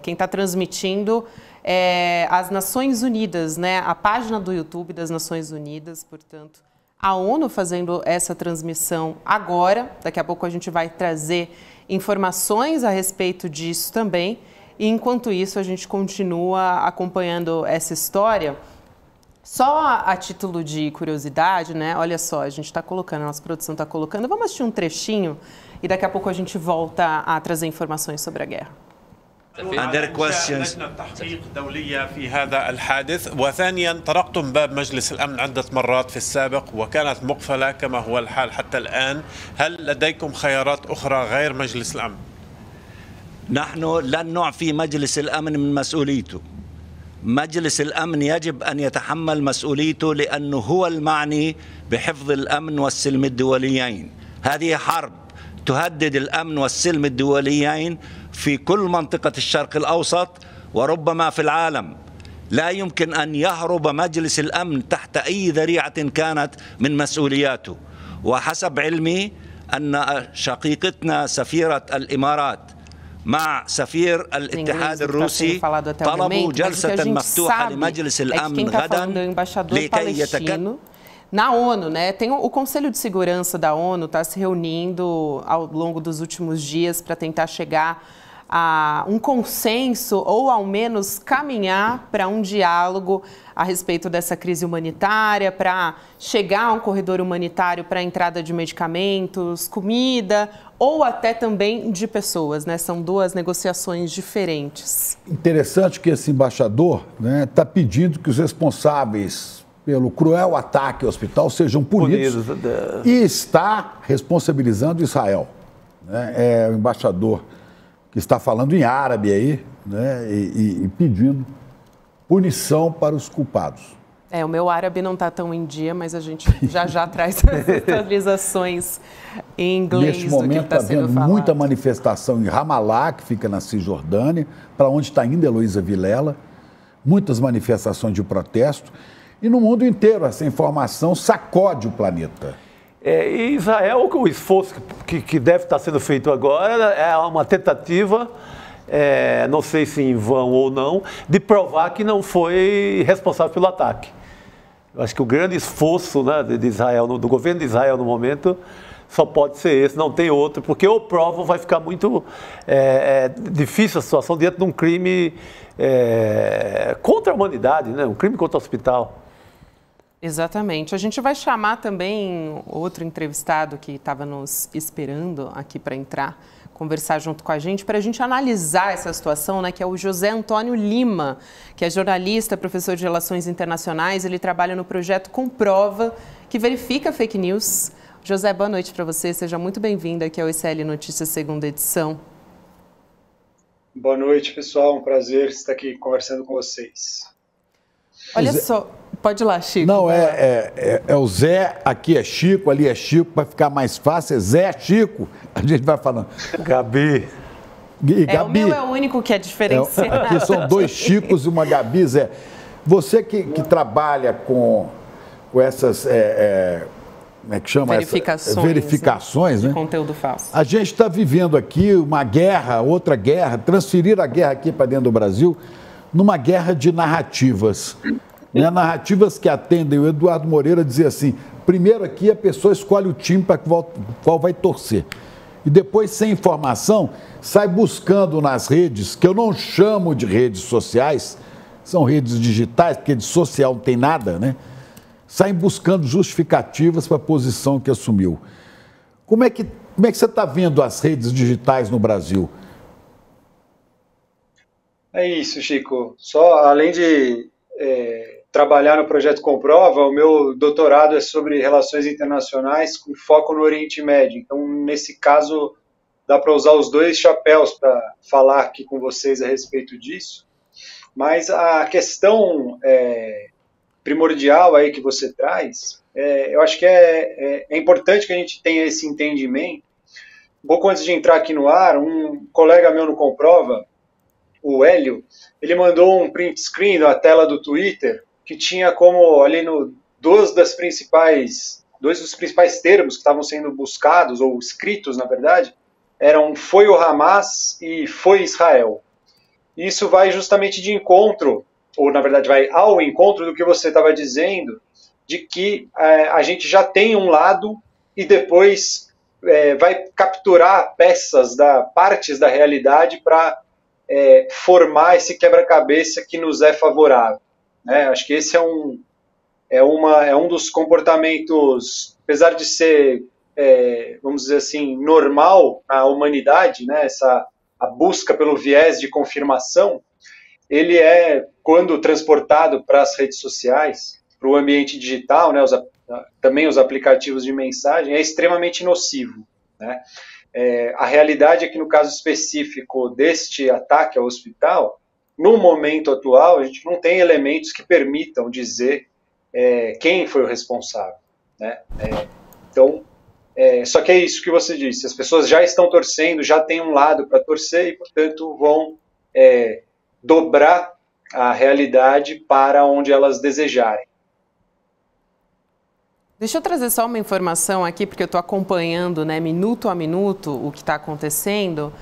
Speaker 5: quem está transmitindo é as Nações Unidas, né? A página do YouTube das Nações Unidas, portanto, A ONU fazendo essa transmissão agora, daqui a pouco a gente vai trazer informações a respeito disso também. E enquanto isso, a gente continua acompanhando essa história. Só a título de curiosidade, né? Olha só, a gente está colocando, a nossa produção está colocando. Vamos assistir um trechinho e daqui a pouco a gente volta a trazer informações sobre a guerra.
Speaker 9: لجنة تحقيق دولية في هذا الحادث، وثانيا طرقتم باب مجلس الأمن عدة مرات في السابق وكانت مقفلة كما هو الحال حتى الآن. هل لديكم خيارات أخرى غير مجلس الأمن؟
Speaker 10: نحن لن نعفي مجلس الأمن من مسؤوليته. مجلس الأمن يجب أن يتحمل مسؤوليته لأنه هو المعني بحفظ الأمن والسلم الدوليين. هذه حرب تهدد الأمن والسلم الدوليين في كل منطقة الشرق الأوسط وربما في العالم. لا يمكن أن يهرب مجلس الأمن تحت أي ذريعة كانت من مسؤولياته. وحسب علمي أن شقيقتنا سفيرة الإمارات مع سفير الاتحاد الروسي طلبوا جلسة مفتوحة لمجلس الأمن غدا لكي يتكلم.
Speaker 5: Na ONU, né? O Conselho de Segurança da ONU está se reunindo ao longo dos últimos dias para tentar chegar a um consenso ou, ao menos, caminhar para um diálogo a respeito dessa crise humanitária, para chegar a um corredor humanitário para a entrada de medicamentos, comida ou até também de pessoas, né? São duas negociações diferentes.
Speaker 7: Interessante que esse embaixador está pedindo que os responsáveis pelo cruel ataque ao hospital sejam punidos e está responsabilizando Israel. É o embaixador que está falando em árabe aí, né, e pedindo punição para os culpados.
Speaker 5: O meu árabe não está tão em dia, mas a gente já traz as atualizações em inglês.
Speaker 7: Neste momento está havendo muita manifestação em Ramallah, que fica na Cisjordânia, para onde está indo Heloísa Vilela, muitas manifestações de protesto. E no mundo inteiro essa informação sacode o planeta.
Speaker 6: E Israel, o esforço que deve estar sendo feito agora é uma tentativa, não sei se em vão ou não, de provar que não foi responsável pelo ataque. Eu acho que o grande esforço, né, de Israel, do governo de Israel no momento, só pode ser esse, não tem outro, porque ou prova vai ficar muito difícil a situação diante de um crime contra a humanidade, né, um crime contra o hospital.
Speaker 5: Exatamente. A gente vai chamar também outro entrevistado que estava nos esperando aqui para entrar, conversar junto com a gente, para a gente analisar essa situação, né, que é o José Antônio Lima, que é jornalista, professor de Relações Internacionais. Ele trabalha no projeto Comprova, que verifica fake news. José, boa noite para você. Seja muito bem-vindo aqui ao ICL Notícias, segunda edição.
Speaker 11: Boa noite, pessoal. Um prazer estar aqui conversando com vocês.
Speaker 5: Olha só, pode ir lá, Chico.
Speaker 7: Não, é o Zé, aqui é Chico, ali é Chico, para ficar mais fácil, é Zé, Chico, a gente vai falando.
Speaker 6: Gabi.
Speaker 7: Gabi.
Speaker 5: O meu é o único que é diferenciado.
Speaker 7: Aqui são dois Chicos e uma Gabi, Zé. Você que trabalha com essas, como é que chama? Verificações, né?
Speaker 5: De conteúdo falso.
Speaker 7: A gente está vivendo aqui uma guerra, outra guerra, transferir a guerra aqui para dentro do Brasil, numa guerra de narrativas. Né? Narrativas que atendem. O Eduardo Moreira dizia assim, primeiro aqui a pessoa escolhe o time para qual vai torcer. E depois, sem informação, sai buscando nas redes, que eu não chamo de redes sociais, são redes digitais, porque de social não tem nada, né? Saem buscando justificativas para a posição que assumiu. Como é que você está vendo as redes digitais no Brasil?
Speaker 11: É isso, Chico. Só além de trabalhar no projeto Comprova, o meu doutorado é sobre relações internacionais com foco no Oriente Médio. Então, nesse caso, dá para usar os dois chapéus para falar aqui com vocês a respeito disso. Mas a questão primordial aí que você traz, eu acho que é importante que a gente tenha esse entendimento. Um pouco antes de entrar aqui no ar, um colega meu no Comprova, o Hélio, ele mandou um print screen da tela do Twitter que tinha como ali dois dos principais termos que estavam sendo buscados, ou escritos, na verdade, eram foi o Hamas e foi Israel. Isso vai justamente de encontro, ou na verdade vai ao encontro do que você estava dizendo, de que a gente já tem um lado e depois vai capturar partes da realidade para formar esse quebra-cabeça que nos é favorável, né? Acho que esse é um dos comportamentos, apesar de ser, vamos dizer assim, normal na humanidade, né? A busca pelo viés de confirmação, ele quando transportado para as redes sociais, para o ambiente digital, né? Também os aplicativos de mensagem, é extremamente nocivo, né? A realidade é que, no caso específico deste ataque ao hospital, no momento atual, a gente não tem elementos que permitam dizer quem foi o responsável, né? Então, só que é isso que você disse, as pessoas já estão torcendo, já têm um lado para torcer e, portanto, vão dobrar a realidade para onde elas desejarem.
Speaker 5: Deixa eu trazer só uma informação aqui, porque eu estou acompanhando, né, minuto a minuto o que está acontecendo.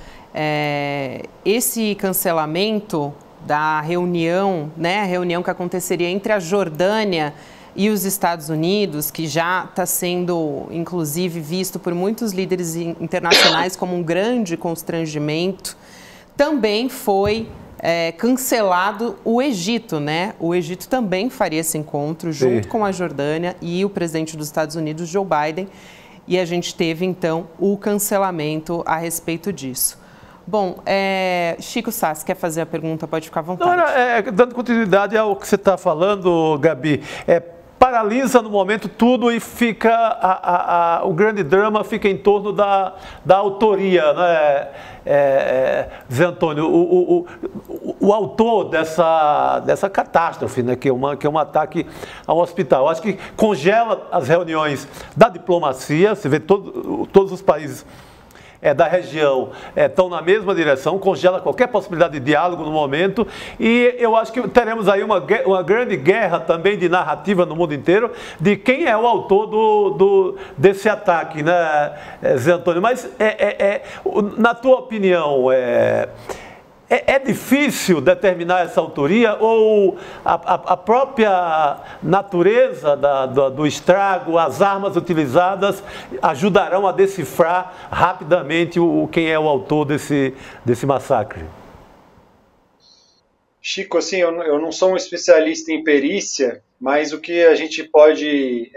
Speaker 5: Esse cancelamento da reunião, né, a reunião que aconteceria entre a Jordânia e os Estados Unidos, que já está sendo, inclusive, visto por muitos líderes internacionais como um grande constrangimento, também foi cancelado o Egito, né? O Egito também faria esse encontro junto com a Jordânia e o presidente dos Estados Unidos, Joe Biden, e a gente teve, então, o cancelamento a respeito disso. Bom, Chico Sassi, quer fazer a pergunta? Pode ficar à vontade.
Speaker 6: Dando continuidade ao que você está falando, Gabi, paralisa no momento tudo e fica o grande drama fica em torno da autoria, né, Zé Antônio, o autor dessa catástrofe, né, que é um ataque ao hospital. Acho que congela as reuniões da diplomacia, você vê todos os países da região estão na mesma direção, congela qualquer possibilidade de diálogo no momento, e eu acho que teremos aí uma grande guerra também de narrativa no mundo inteiro de quem é o autor desse ataque, né, Zé Antônio? Mas, na tua opinião, é difícil determinar essa autoria ou a própria natureza do estrago, as armas utilizadas ajudarão a decifrar rapidamente quem é o autor desse massacre?
Speaker 11: Chico, assim, eu não sou um especialista em perícia, mas o que a gente pode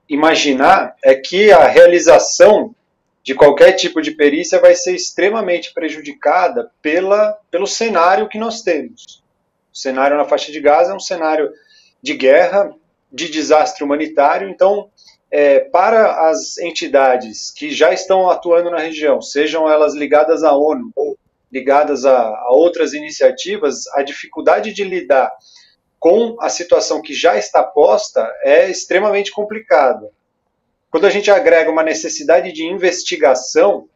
Speaker 11: imaginar é que a realização de qualquer tipo de perícia vai ser extremamente prejudicada pelo cenário que nós temos. O cenário na faixa de Gaza é um cenário de guerra, de desastre humanitário. Então, para as entidades que já estão atuando na região, sejam elas ligadas à ONU ou ligadas a outras iniciativas, a dificuldade de lidar com a situação que já está posta é extremamente complicada. Quando a gente agrega uma necessidade de investigação,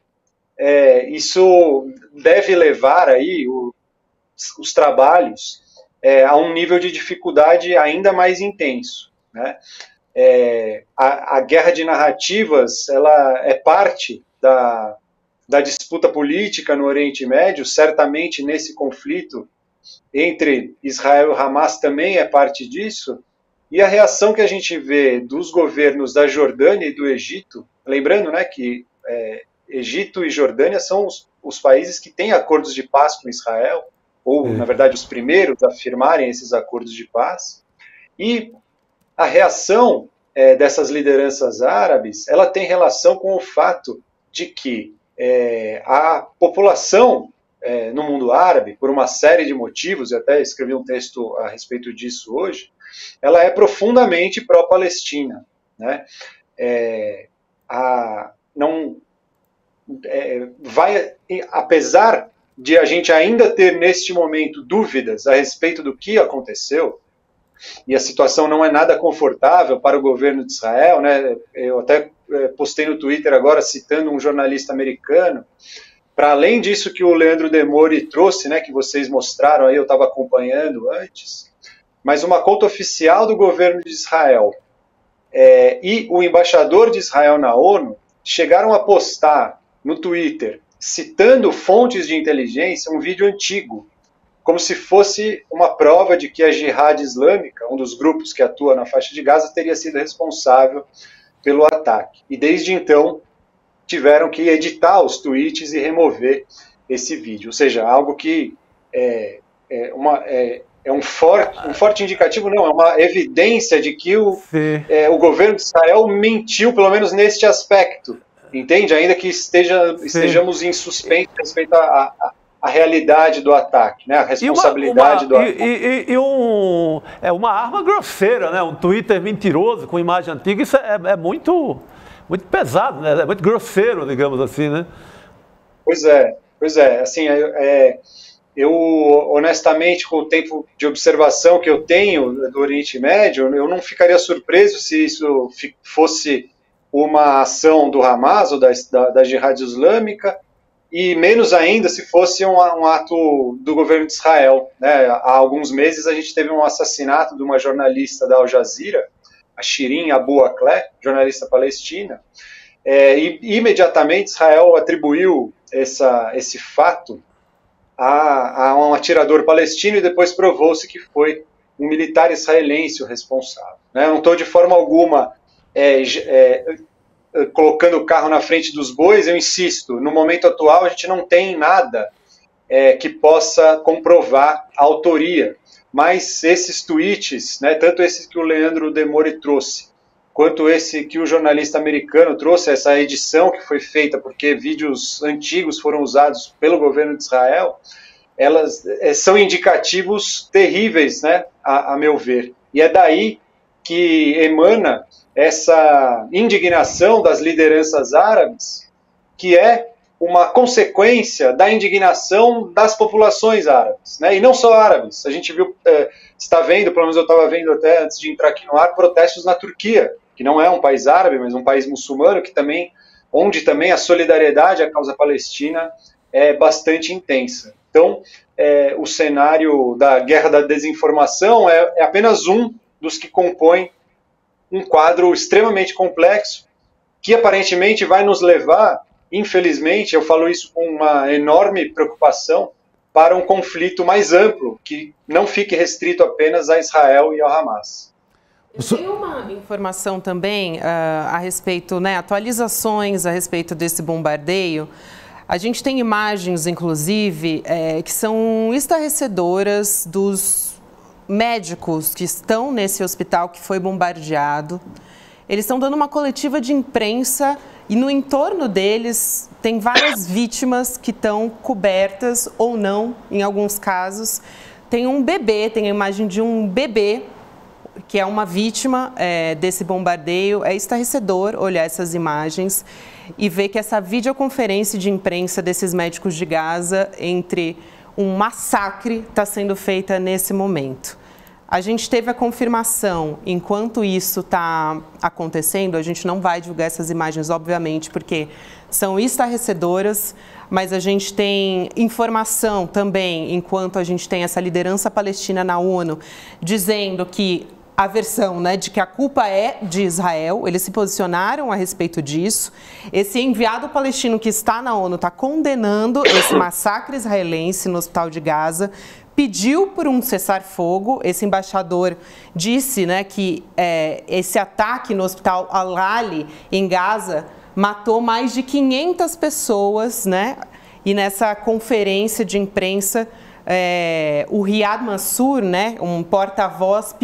Speaker 11: isso deve levar aí os trabalhos a um nível de dificuldade ainda mais intenso, né? A guerra de narrativas, ela é parte da disputa política no Oriente Médio, certamente nesse conflito entre Israel e Hamas também é parte disso. E a reação que a gente vê dos governos da Jordânia e do Egito, lembrando, né, que Egito e Jordânia são os países que têm acordos de paz com Israel, ou, na verdade, os primeiros a firmarem esses acordos de paz. E a reação dessas lideranças árabes, ela tem relação com o fato de que a população no mundo árabe, por uma série de motivos, eu até escrevi um texto a respeito disso hoje, ela é profundamente pró-Palestina, né? Apesar de a gente ainda ter neste momento dúvidas a respeito do que aconteceu, e a situação não é nada confortável para o governo de Israel, né? Eu até postei no Twitter agora citando um jornalista americano, para além disso que o Leandro Demori trouxe, né, que vocês mostraram aí, eu estava acompanhando antes, mas uma conta oficial do governo de Israel e o embaixador de Israel na ONU chegaram a postar no Twitter, citando fontes de inteligência, um vídeo antigo, como se fosse uma prova de que a Jihad Islâmica, um dos grupos que atua na faixa de Gaza, teria sido responsável pelo ataque. E desde então tiveram que editar os tweets e remover esse vídeo. Ou seja, algo que é um forte indicativo, não, é uma evidência de que o governo de Israel mentiu, pelo menos neste aspecto, entende? Ainda que estejamos em suspenso a respeito à realidade do ataque, né? A responsabilidade do ataque.
Speaker 6: Uma arma grosseira, né? Um Twitter mentiroso com imagem antiga, isso é muito pesado, né? É muito grosseiro, digamos assim, né?
Speaker 11: Pois é, assim, eu honestamente, com o tempo de observação que eu tenho do Oriente Médio, eu não ficaria surpreso se isso fosse uma ação do Hamas ou da Jihad Islâmica, e menos ainda se fosse um ato do governo de Israel, né? Há alguns meses a gente teve um assassinato de uma jornalista da Al Jazeera, a Shirin Abu Akleh, jornalista palestina, e imediatamente Israel atribuiu esse fato a um atirador palestino e depois provou-se que foi um militar israelense o responsável, né? Eu não estou de forma alguma colocando o carro na frente dos bois, eu insisto, no momento atual a gente não tem nada que possa comprovar a autoria, mas esses tweets, né, tanto esse que o Leandro Demore trouxe, quanto esse que o jornalista americano trouxe, essa edição que foi feita porque vídeos antigos foram usados pelo governo de Israel, elas são indicativos terríveis, né, a meu ver. E é daí que emana essa indignação das lideranças árabes, que é uma consequência da indignação das populações árabes, né? E não só árabes. A gente viu, está vendo, pelo menos eu estava vendo até antes de entrar aqui no ar, protestos na Turquia, que não é um país árabe, mas um país muçulmano, onde também a solidariedade à causa palestina é bastante intensa. Então, o cenário da guerra da desinformação é apenas um dos que compõem um quadro extremamente complexo, que aparentemente vai nos levar, infelizmente, eu falo isso com uma enorme preocupação, para um conflito mais amplo, que não fique restrito apenas a Israel e ao Hamas.
Speaker 5: Tem uma informação também a respeito, né, atualizações a respeito desse bombardeio. A gente tem imagens, inclusive, que são estarrecedoras dos médicos que estão nesse hospital que foi bombardeado. Eles estão dando uma coletiva de imprensa e no entorno deles tem várias vítimas que estão cobertas ou não, em alguns casos. Tem um bebê, tem a imagem de um bebê que é uma vítima desse bombardeio. É estarrecedor olhar essas imagens e ver que essa videoconferência de imprensa desses médicos de Gaza entre um massacre está sendo feita nesse momento. A gente teve a confirmação, enquanto isso está acontecendo, a gente não vai divulgar essas imagens, obviamente, porque são estarrecedoras, mas a gente tem informação também, enquanto a gente tem essa liderança palestina na ONU, dizendo que a versão, né, de que a culpa é de Israel, eles se posicionaram a respeito disso. Esse enviado palestino que está na ONU está condenando esse massacre israelense no hospital de Gaza, pediu por um cessar-fogo. Esse embaixador disse, né, que esse ataque no hospital Al-Ali, em Gaza, matou mais de 500 pessoas, né? E nessa conferência de imprensa, o Riyad Mansour, né, um porta-voz,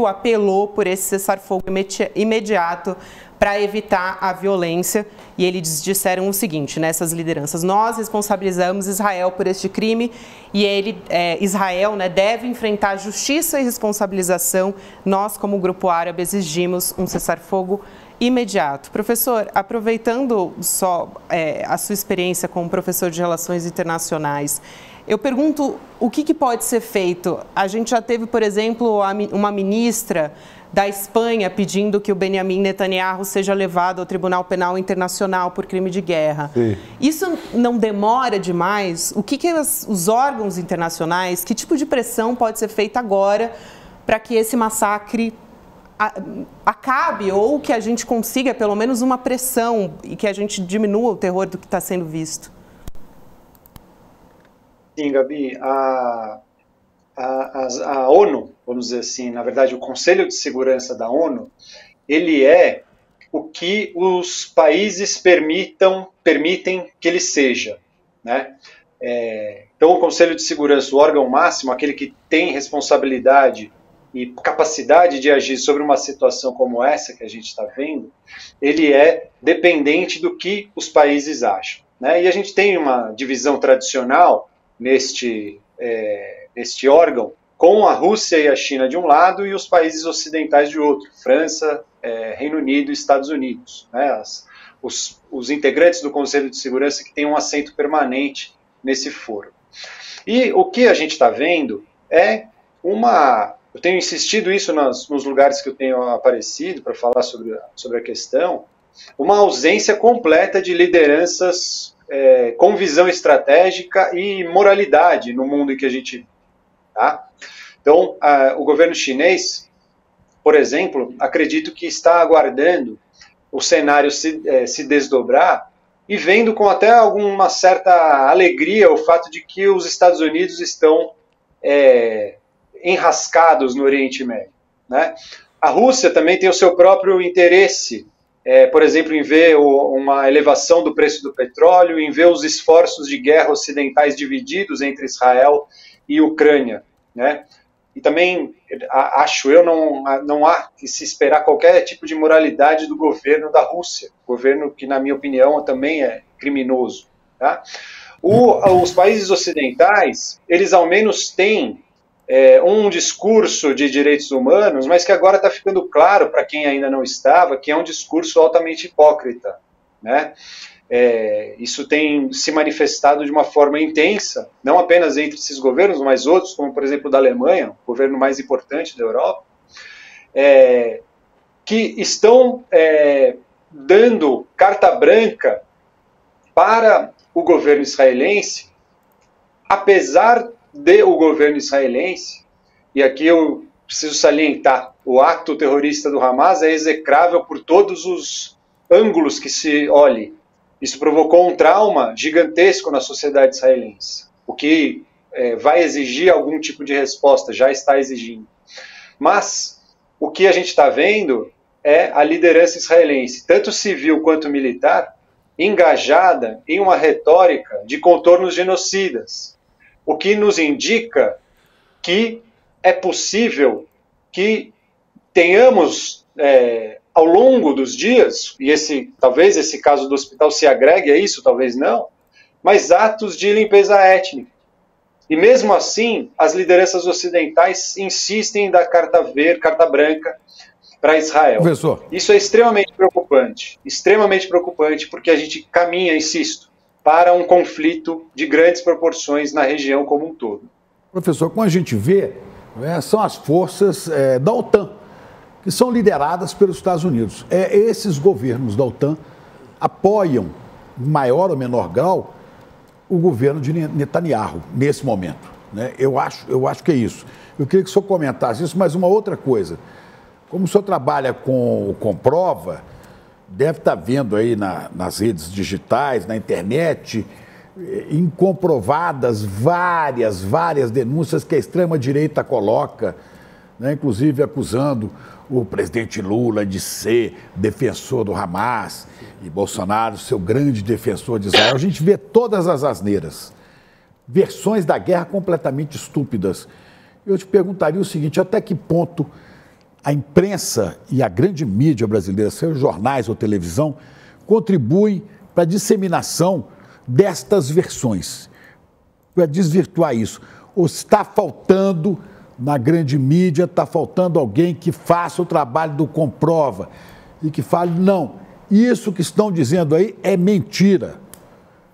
Speaker 5: apelou por esse cessar-fogo imediato para evitar a violência. E eles disseram o seguinte, nessas lideranças: nós responsabilizamos Israel por este crime e Israel, né, deve enfrentar justiça e responsabilização. Nós, como grupo árabe, exigimos um cessar-fogo imediato. Professor, aproveitando só a sua experiência como professor de Relações Internacionais, eu pergunto o que pode ser feito. A gente já teve, por exemplo, uma ministra da Espanha pedindo que o Benjamin Netanyahu seja levado ao Tribunal Penal Internacional por crime de guerra. Sim. Isso não demora demais? O que os órgãos internacionais, que tipo de pressão pode ser feita agora para que esse massacre acabe, ou que a gente consiga pelo menos uma pressão e que a gente diminua o terror do que está sendo visto?
Speaker 11: Sim, Gabi, a ONU, vamos dizer assim, na verdade o Conselho de Segurança da ONU, ele é o que os países permitem que ele seja, né? Então o Conselho de Segurança, o órgão máximo, aquele que tem responsabilidade e capacidade de agir sobre uma situação como essa que a gente está vendo, ele é dependente do que os países acham, né? E a gente tem uma divisão tradicional neste órgão, com a Rússia e a China de um lado e os países ocidentais de outro, França, Reino Unido e Estados Unidos, né? Os integrantes do Conselho de Segurança que têm um assento permanente nesse foro. E o que a gente está vendo é eu tenho insistido isso nos lugares que eu tenho aparecido para falar sobre a questão, uma ausência completa de lideranças com visão estratégica e moralidade no mundo em que a gente vive. Tá? Então, o governo chinês, por exemplo, acredito que está aguardando o cenário se desdobrar e vendo com até alguma certa alegria o fato de que os Estados Unidos estão enrascados no Oriente Médio, né? A Rússia também tem o seu próprio interesse, por exemplo, em ver uma elevação do preço do petróleo, em ver os esforços de guerra ocidentais divididos entre Israel e Ucrânia, né? E também, acho eu, não há que se esperar qualquer tipo de moralidade do governo da Rússia, governo que, na minha opinião, também é criminoso, tá? Os países ocidentais, eles ao menos têm um discurso de direitos humanos, mas que agora está ficando claro para quem ainda não estava, que é um discurso altamente hipócrita, né? Isso tem se manifestado de uma forma intensa, não apenas entre esses governos, mas outros, como por exemplo o da Alemanha, o governo mais importante da Europa, que estão dando carta branca para o governo israelense, apesar de o governo israelense, e aqui eu preciso salientar, o ato terrorista do Hamas é execrável por todos os ângulos que se olhe. Isso provocou um trauma gigantesco na sociedade israelense, o que vai exigir algum tipo de resposta, já está exigindo. Mas o que a gente está vendo é a liderança israelense, tanto civil quanto militar, engajada em uma retórica de contornos genocidas, o que nos indica que é possível que tenhamos, ao longo dos dias, e talvez esse caso do hospital se agregue a isso, talvez não, mas atos de limpeza étnica. E mesmo assim, as lideranças ocidentais insistem em dar carta branca para Israel.
Speaker 7: Professor.
Speaker 11: Isso é extremamente preocupante, porque a gente caminha, insisto, para um conflito de grandes proporções na região como um todo.
Speaker 7: Professor, como a gente vê, são as forças da OTAN, que são lideradas pelos Estados Unidos. Esses governos da OTAN apoiam, em maior ou menor grau, o governo de Netanyahu, nesse momento, né? Eu acho que é isso. Eu queria que o senhor comentasse isso, mas uma outra coisa. Como o senhor trabalha com Comprova, deve estar vendo aí nas redes digitais, na internet, incomprovadas várias denúncias que a extrema-direita coloca, né, inclusive acusando o presidente Lula de ser defensor do Hamas e Bolsonaro, seu grande defensor de Israel. A gente vê todas as asneiras, versões da guerra completamente estúpidas. Eu te perguntaria o seguinte, até que ponto a imprensa e a grande mídia brasileira, sejam jornais ou televisão, contribuem para a disseminação destas versões, para desvirtuar isso? Ou está faltando, na grande mídia, está faltando alguém que faça o trabalho do Comprova e que fale, não, isso que estão dizendo aí é mentira.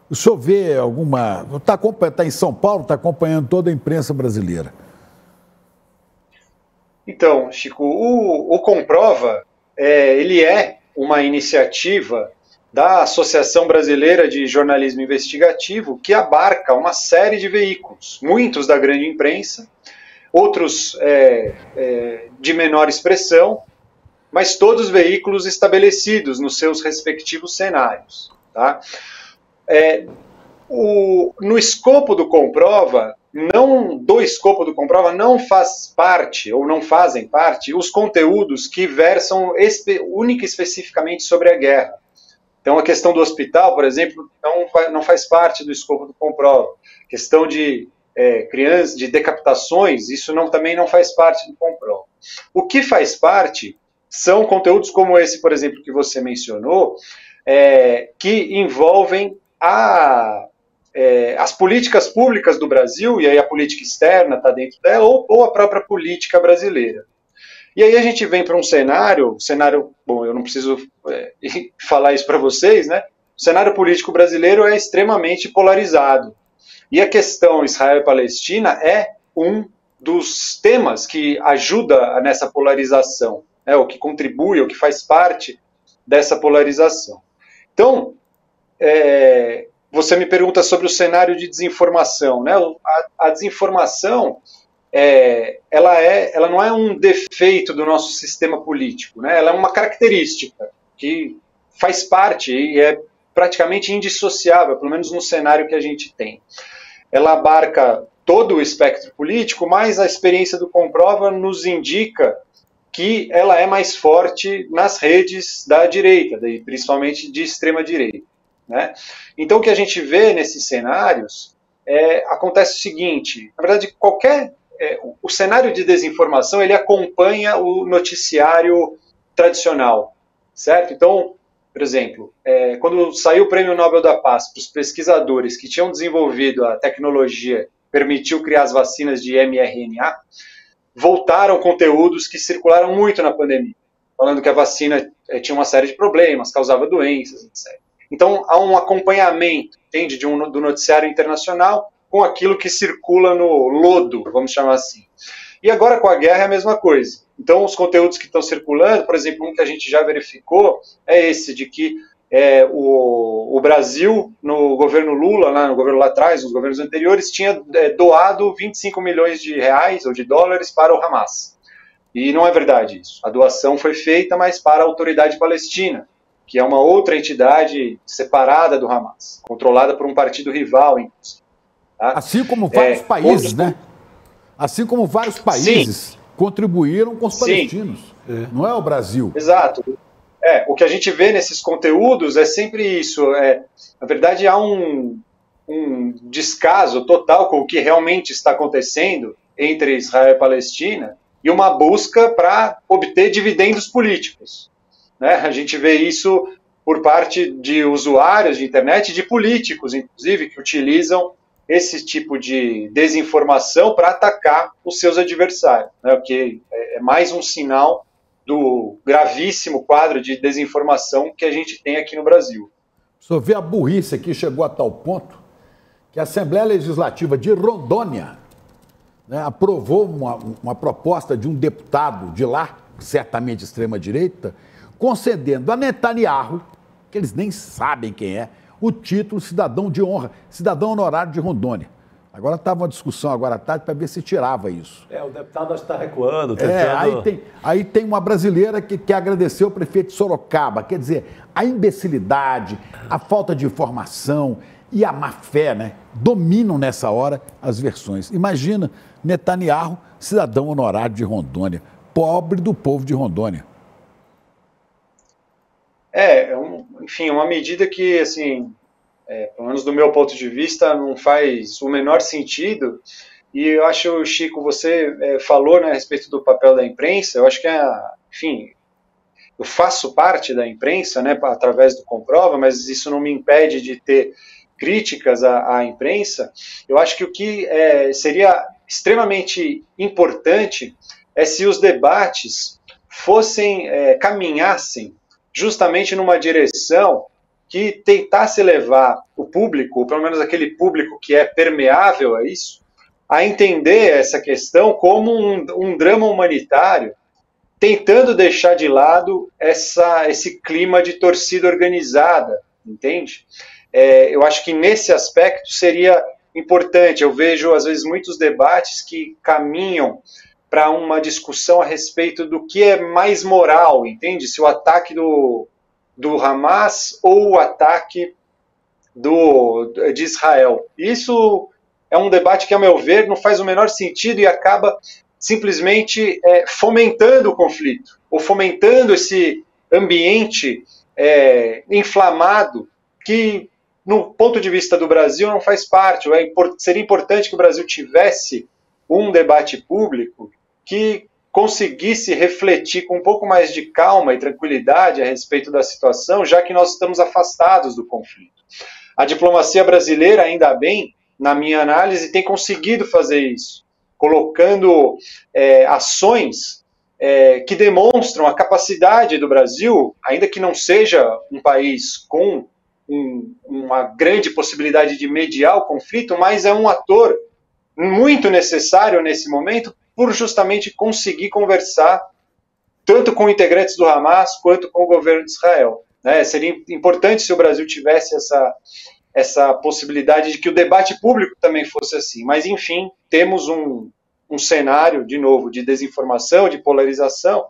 Speaker 7: O senhor vê alguma... Está em São Paulo, está acompanhando toda a imprensa brasileira.
Speaker 11: Então, Chico, o Comprova, ele é uma iniciativa da Associação Brasileira de Jornalismo Investigativo que abarca uma série de veículos, muitos da grande imprensa, outros de menor expressão, mas todos veículos estabelecidos nos seus respectivos cenários. Tá? No escopo do Comprova, não do escopo do Comprova não faz parte, ou não fazem parte, os conteúdos que versam única e especificamente sobre a guerra. Então, a questão do hospital, por exemplo, não faz parte do escopo do Comprova. Questão de crianças, de decapitações, isso também não faz parte do Comprova. O que faz parte são conteúdos como esse, por exemplo, que você mencionou, que envolvem as políticas públicas do Brasil, e aí a política externa está dentro dela, ou a própria política brasileira. E aí a gente vem para um cenário, bom, eu não preciso falar isso para vocês, né? O cenário político brasileiro é extremamente polarizado. E a questão Israel e Palestina é um dos temas que ajuda nessa polarização, né? O que contribui, o que faz parte dessa polarização. Então, você me pergunta sobre o cenário de desinformação, né? A desinformação, ela não é um defeito do nosso sistema político, né? Ela é uma característica que faz parte e é praticamente indissociável, pelo menos no cenário que a gente tem. Ela abarca todo o espectro político, mas a experiência do Comprova nos indica que ela é mais forte nas redes da direita, principalmente de extrema direita, né? Então, o que a gente vê nesses cenários acontece o seguinte: na verdade, o cenário de desinformação ele acompanha o noticiário tradicional, certo? Então, por exemplo, quando saiu o Prêmio Nobel da Paz para os pesquisadores que tinham desenvolvido a tecnologia que permitiu criar as vacinas de mRNA, voltaram conteúdos que circularam muito na pandemia, falando que a vacina tinha uma série de problemas, causava doenças, etc. Então, há um acompanhamento, entende, do noticiário internacional com aquilo que circula no lodo, vamos chamar assim. E agora, com a guerra, é a mesma coisa. Então, os conteúdos que estão circulando, por exemplo, um que a gente já verificou, é esse, de que o Brasil, no governo Lula, no governo lá atrás, nos governos anteriores, tinha doado 25 milhões de reais ou de dólares para o Hamas. E não é verdade isso. A doação foi feita, mas para a autoridade palestina, que é uma outra entidade separada do Hamas, controlada por um partido rival, inclusive. Tá?
Speaker 7: Assim como vários países, né? Assim como vários países contribuíram com os palestinos. Não é o Brasil.
Speaker 11: Exato. O que a gente vê nesses conteúdos é sempre isso. Na verdade, há um descaso total com o que realmente está acontecendo entre Israel e Palestina e uma busca para obter dividendos políticos, né? A gente vê isso por parte de usuários de internet e de políticos, inclusive, que utilizam esse tipo de desinformação para atacar os seus adversários, né? O que é mais um sinal do gravíssimo quadro de desinformação que a gente tem aqui no Brasil.
Speaker 7: O senhor vê a burrice aqui, chegou a tal ponto que a Assembleia Legislativa de Rondônia, né, aprovou uma proposta de um deputado de lá, certamente extrema-direita, concedendo a Netanyahu, que eles nem sabem quem é, o título cidadão de honra, cidadão honorário de Rondônia. Agora estava uma discussão agora à tarde para ver se tirava isso.
Speaker 6: O deputado está recuando, tentando...
Speaker 7: Aí tem uma brasileira que agradeceu o prefeito de Sorocaba. Quer dizer, a imbecilidade, a falta de informação e a má-fé, né, dominam nessa hora as versões. Imagina Netanyahu, cidadão honorário de Rondônia, pobre do povo de Rondônia.
Speaker 11: Enfim, uma medida que, assim... pelo menos do meu ponto de vista, não faz o menor sentido. E eu acho, Chico, você falou, né, a respeito do papel da imprensa. Eu acho que, enfim, eu faço parte da imprensa, né, através do Comprova, mas isso não me impede de ter críticas à imprensa. Eu acho que o que seria extremamente importante é se os debates caminhassem justamente numa direção que tentasse levar o público, ou pelo menos aquele público que é permeável a isso, a entender essa questão como um drama humanitário, tentando deixar de lado esse clima de torcida organizada, entende? Eu acho que nesse aspecto seria importante. Eu vejo, às vezes, muitos debates que caminham para uma discussão a respeito do que é mais moral, entende? Se o ataque do Hamas ou o ataque de Israel. Isso é um debate que, a meu ver, não faz o menor sentido e acaba simplesmente fomentando o conflito, ou fomentando esse ambiente inflamado que, no ponto de vista do Brasil, não faz parte. Seria importante que o Brasil tivesse um debate público que conseguisse refletir com um pouco mais de calma e tranquilidade a respeito da situação, já que nós estamos afastados do conflito. A diplomacia brasileira, ainda bem, na minha análise, tem conseguido fazer isso, colocando ações que demonstram a capacidade do Brasil, ainda que não seja um país com uma grande possibilidade de mediar o conflito, mas é um ator muito necessário nesse momento por justamente conseguir conversar tanto com integrantes do Hamas quanto com o governo de Israel. Seria importante se o Brasil tivesse essa possibilidade de que o debate público também fosse assim. Mas, enfim, temos um cenário, de novo, de desinformação, de polarização,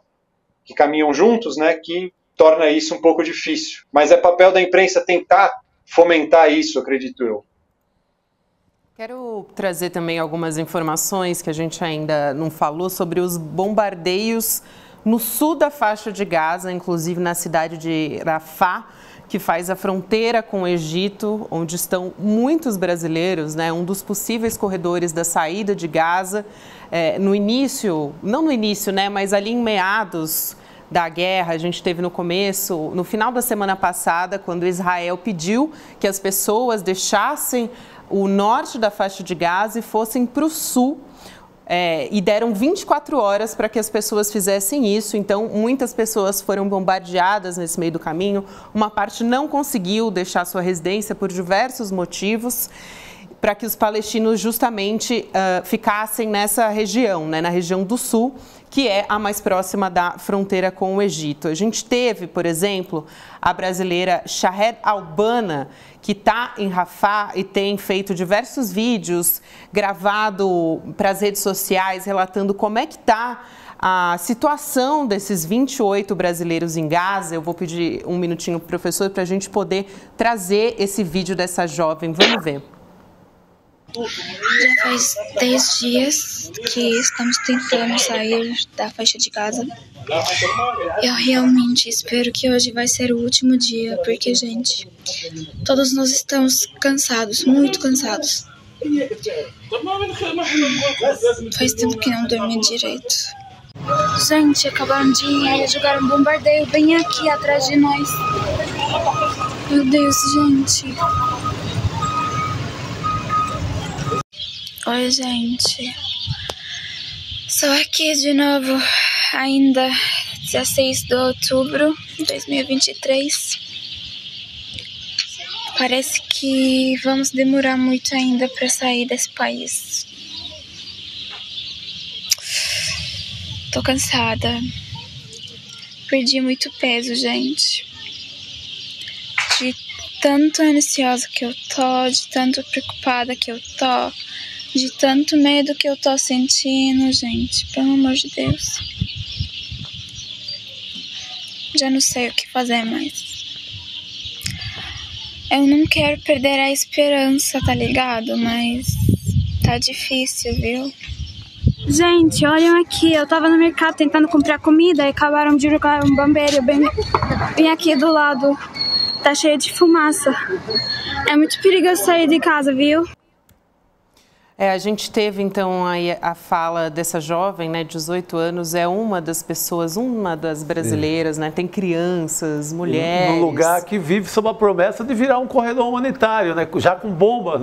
Speaker 11: que caminham juntos, que torna isso um pouco difícil. Mas é papel da imprensa tentar fomentar isso, acredito eu.
Speaker 5: Quero trazer também algumas informações que a gente ainda não falou sobre os bombardeios no sul da faixa de Gaza, inclusive na cidade de Rafah, que faz a fronteira com o Egito, onde estão muitos brasileiros, um dos possíveis corredores da saída de Gaza. No início, não no início, mas ali em meados da guerra, a gente teve no final da semana passada, quando Israel pediu que as pessoas deixassem o norte da faixa de Gaza e fossem para o sul, e deram 24 horas para que as pessoas fizessem isso. Então, muitas pessoas foram bombardeadas nesse meio do caminho. Uma parte não conseguiu deixar sua residência por diversos motivos, para que os palestinos justamente ficassem nessa região, na região do sul, que é a mais próxima da fronteira com o Egito. A gente teve, por exemplo, a brasileira Shahed Albana, que está em Rafah e tem feito diversos vídeos, gravado para as redes sociais, relatando como é que está a situação desses 28 brasileiros em Gaza. Eu vou pedir um minutinho para o professor para a gente poder trazer esse vídeo dessa jovem. Vamos ver.
Speaker 12: Já faz 10 dias que estamos tentando sair da faixa de Gaza. Eu realmente espero que hoje vai ser o último dia, porque, gente, todos nós estamos cansados, muito cansados. Faz tempo que não dormi direito.
Speaker 2: Gente, acabaram de jogar um bombardeio bem aqui atrás de nós. Meu Deus, gente.
Speaker 12: Oi, gente. Só aqui de novo, ainda 16 de outubro de 2023. Parece que vamos demorar muito ainda para sair desse país. Tô cansada. Perdi muito peso, gente. De tanto ansiosa que eu tô, de tanto preocupada que eu tô, de tanto medo que eu tô sentindo, gente, pelo amor de Deus. Já não sei o que fazer mais. Eu não quero perder a esperança, tá ligado? Mas tá difícil, viu?
Speaker 2: Gente, olhem aqui, eu tava no mercado tentando comprar comida e acabaram de jogar um bombeiro bem aqui do lado. Tá cheio de fumaça. É muito perigoso sair de casa, viu?
Speaker 5: A gente teve, então, aí a fala dessa jovem, 18 anos, é uma das pessoas, uma das brasileiras, tem crianças, mulheres.
Speaker 6: Num lugar que vive sob a promessa de virar um corredor humanitário, já com bomba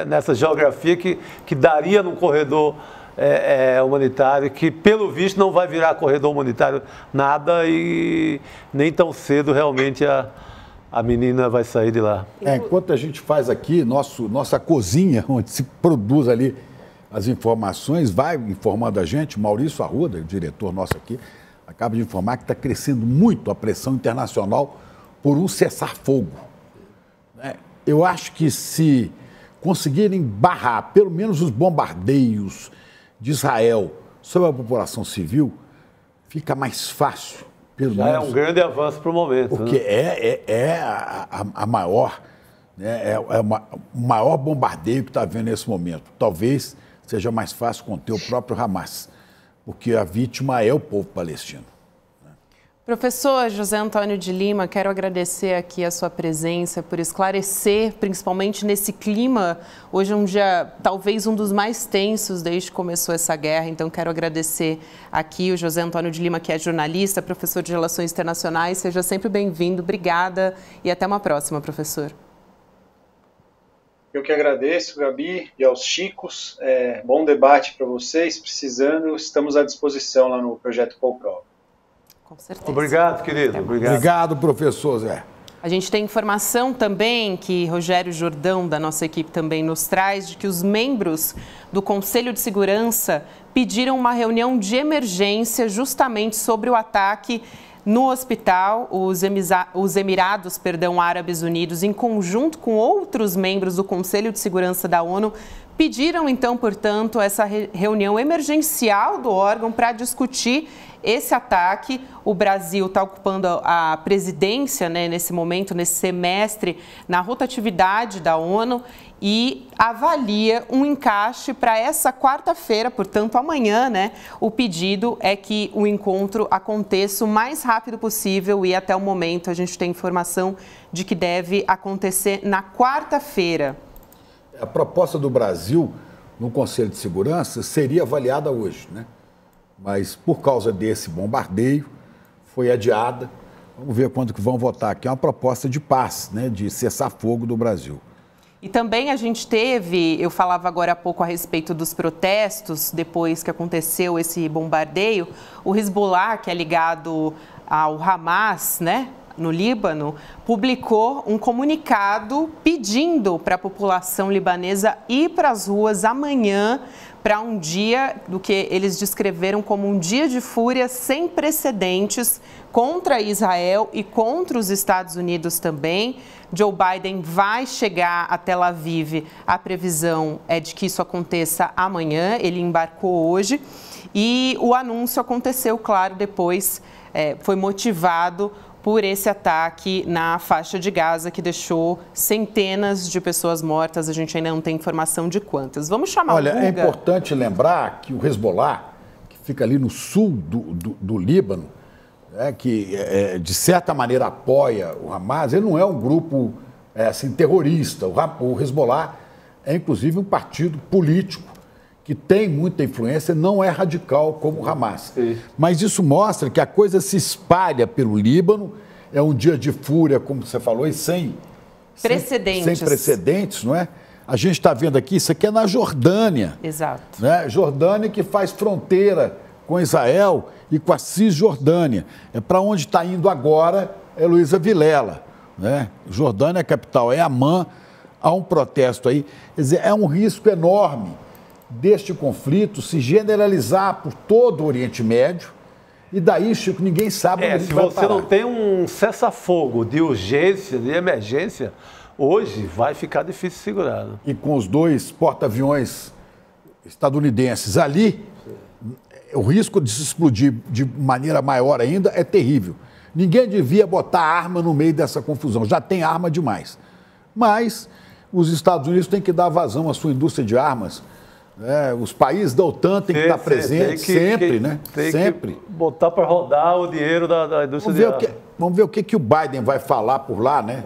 Speaker 6: nessa geografia que daria num corredor humanitário, que pelo visto não vai virar corredor humanitário nada e nem tão cedo realmente a menina vai sair de lá.
Speaker 7: Enquanto a gente faz aqui, nossa cozinha, onde se produz ali as informações, vai informando a gente, Maurício Arruda, o diretor nosso aqui, acaba de informar que está crescendo muito a pressão internacional por um cessar-fogo. Eu acho que se conseguirem barrar pelo menos os bombardeios de Israel sobre a população civil, fica mais fácil. Já
Speaker 6: é um grande avanço para o momento.
Speaker 7: Porque é a maior O maior bombardeio que está havendo nesse momento. Talvez seja mais fácil conter o próprio Hamas, porque a vítima é o povo palestino.
Speaker 5: Professor José Antônio de Lima, quero agradecer aqui a sua presença por esclarecer, principalmente nesse clima. Hoje é um dia, talvez um dos mais tensos desde que começou essa guerra, então quero agradecer aqui o José Antônio de Lima, que é jornalista, professor de Relações Internacionais. Seja sempre bem-vindo, obrigada e até uma próxima, professor.
Speaker 11: Eu que agradeço, Gabi, e aos Chicos. Bom debate para vocês. Precisando, estamos à disposição lá no Projeto Polprova.
Speaker 5: Com certeza.
Speaker 6: Obrigado, querido.
Speaker 7: Obrigado, professor Zé.
Speaker 5: A gente tem informação também que Rogério Jordão, da nossa equipe, também nos traz, de que os membros do Conselho de Segurança pediram uma reunião de emergência justamente sobre o ataque no hospital. Os Emirados Árabes Unidos, em conjunto com outros membros do Conselho de Segurança da ONU, pediram, então, portanto, essa reunião emergencial do órgão para discutir esse ataque. O Brasil está ocupando a presidência, né, nesse momento, nesse semestre, na rotatividade da ONU e avalia um encaixe para essa quarta-feira, portanto, amanhã, né? O pedido é que o encontro aconteça o mais rápido possível e, até o momento, a gente tem informação de que deve acontecer na quarta-feira.
Speaker 7: A proposta do Brasil no Conselho de Segurança seria avaliada hoje, né? Mas por causa desse bombardeio foi adiada. Vamos ver quando que vão votar aqui. É uma proposta de paz, né? De cessar-fogo do Brasil.
Speaker 5: E também a gente teve, eu falava agora há pouco a respeito dos protestos, depois que aconteceu esse bombardeio, o Hezbollah, que é ligado ao Hamas, né, no Líbano, publicou um comunicado pedindo para a população libanesa ir para as ruas amanhã para um dia do que eles descreveram como um dia de fúria sem precedentes contra Israel e contra os Estados Unidos também. Joe Biden vai chegar a Tel Aviv, a previsão é de que isso aconteça amanhã, ele embarcou hoje e o anúncio aconteceu, claro, depois foi motivado por esse ataque na faixa de Gaza, que deixou centenas de pessoas mortas. A gente ainda não tem informação de quantas. Vamos chamar o Guga.
Speaker 7: Olha, é importante lembrar que o Hezbollah, que fica ali no sul do Líbano, que de certa maneira apoia o Hamas, ele não é um grupo assim, terrorista. O Hezbollah é, inclusive, um partido político que tem muita influência, não é radical como o Hamas. Sim. Mas isso mostra que a coisa se espalha pelo Líbano, é um dia de fúria, como você falou, e sem precedentes, não é? A gente está vendo aqui, isso aqui é na Jordânia.
Speaker 5: Exato.
Speaker 7: Né? Jordânia que faz fronteira com Israel e com a Cisjordânia. É para onde está indo agora Heloísa Vilela. Né? Jordânia, a capital é Amman, há um protesto aí. Quer dizer, é um risco enorme deste conflito se generalizar por todo o Oriente Médio e daí, Chico, ninguém sabe onde ele vai parar.
Speaker 6: Se você não tem um cessar-fogo de urgência, de emergência, hoje vai ficar difícil segurar. Né?
Speaker 7: E com os 2 porta-aviões estadunidenses ali, o risco de se explodir de maneira maior ainda é terrível. Ninguém devia botar arma no meio dessa confusão, já tem arma demais. Mas os Estados Unidos têm que dar vazão à sua indústria de armas. Os países da OTAN têm que estar presentes sempre, né? Sempre.
Speaker 6: Que botar para rodar o dinheiro da indústria de armas.
Speaker 7: Vamos ver o que o Biden vai falar por lá, né?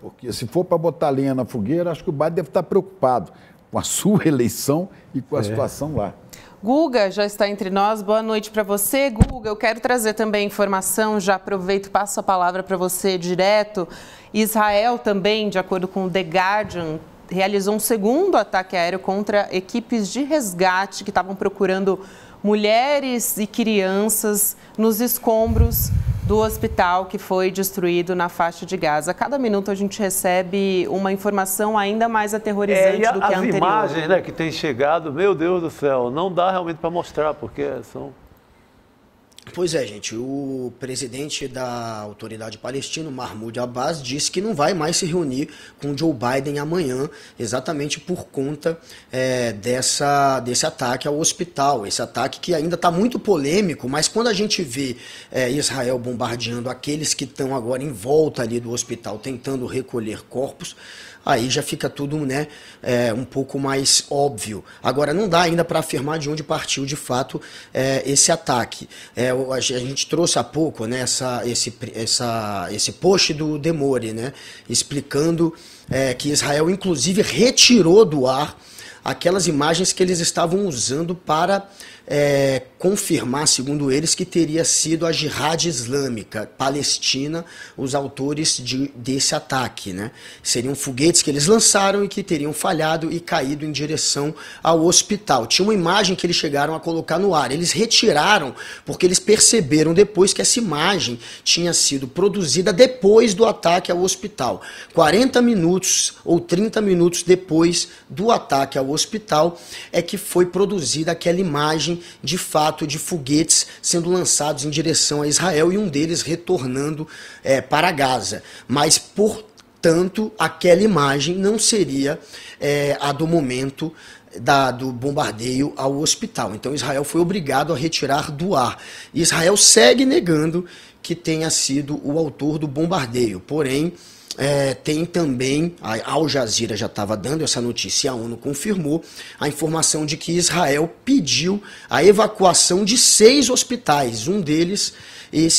Speaker 7: Porque se for para botar lenha na fogueira, acho que o Biden deve estar preocupado com a sua eleição e com a situação lá.
Speaker 5: Guga já está entre nós. Boa noite para você. Guga, eu quero trazer também informação, já aproveito e passo a palavra para você direto. Israel também, de acordo com o The Guardian, realizou um segundo ataque aéreo contra equipes de resgate que estavam procurando mulheres e crianças nos escombros do hospital que foi destruído na faixa de Gaza. A cada minuto a gente recebe uma informação ainda mais aterrorizante do que a anterior. As
Speaker 6: imagens, né, que têm chegado, meu Deus do céu, não dá realmente para mostrar, porque são...
Speaker 13: Pois é, gente, o presidente da autoridade palestina, Mahmoud Abbas, disse que não vai mais se reunir com Joe Biden amanhã, exatamente por conta desse ataque ao hospital, esse ataque que ainda está muito polêmico, mas quando a gente vê Israel bombardeando aqueles que estão agora em volta ali do hospital, tentando recolher corpos, aí já fica tudo, né, um pouco mais óbvio. Agora, não dá ainda para afirmar de onde partiu de fato esse ataque. A gente trouxe há pouco, né, esse post do Demore, né, explicando que Israel, inclusive, retirou do ar aquelas imagens que eles estavam usando para confirmar, segundo eles, que teria sido a Jihad Islâmica Palestina os autores desse ataque, né? Seriam foguetes que eles lançaram e que teriam falhado e caído em direção ao hospital. Tinha uma imagem que eles chegaram a colocar no ar. Eles retiraram porque eles perceberam depois que essa imagem tinha sido produzida depois do ataque ao hospital. 40 minutos ou 30 minutos depois do ataque ao hospital é que foi produzida aquela imagem de fato de foguetes sendo lançados em direção a Israel e um deles retornando para Gaza. Mas, portanto, aquela imagem não seria a do momento do bombardeio ao hospital. Então Israel foi obrigado a retirar do ar. Israel segue negando que tenha sido o autor do bombardeio, porém tem também, a Al Jazeera já estava dando essa notícia e a ONU confirmou a informação de que Israel pediu a evacuação de 6 hospitais, um deles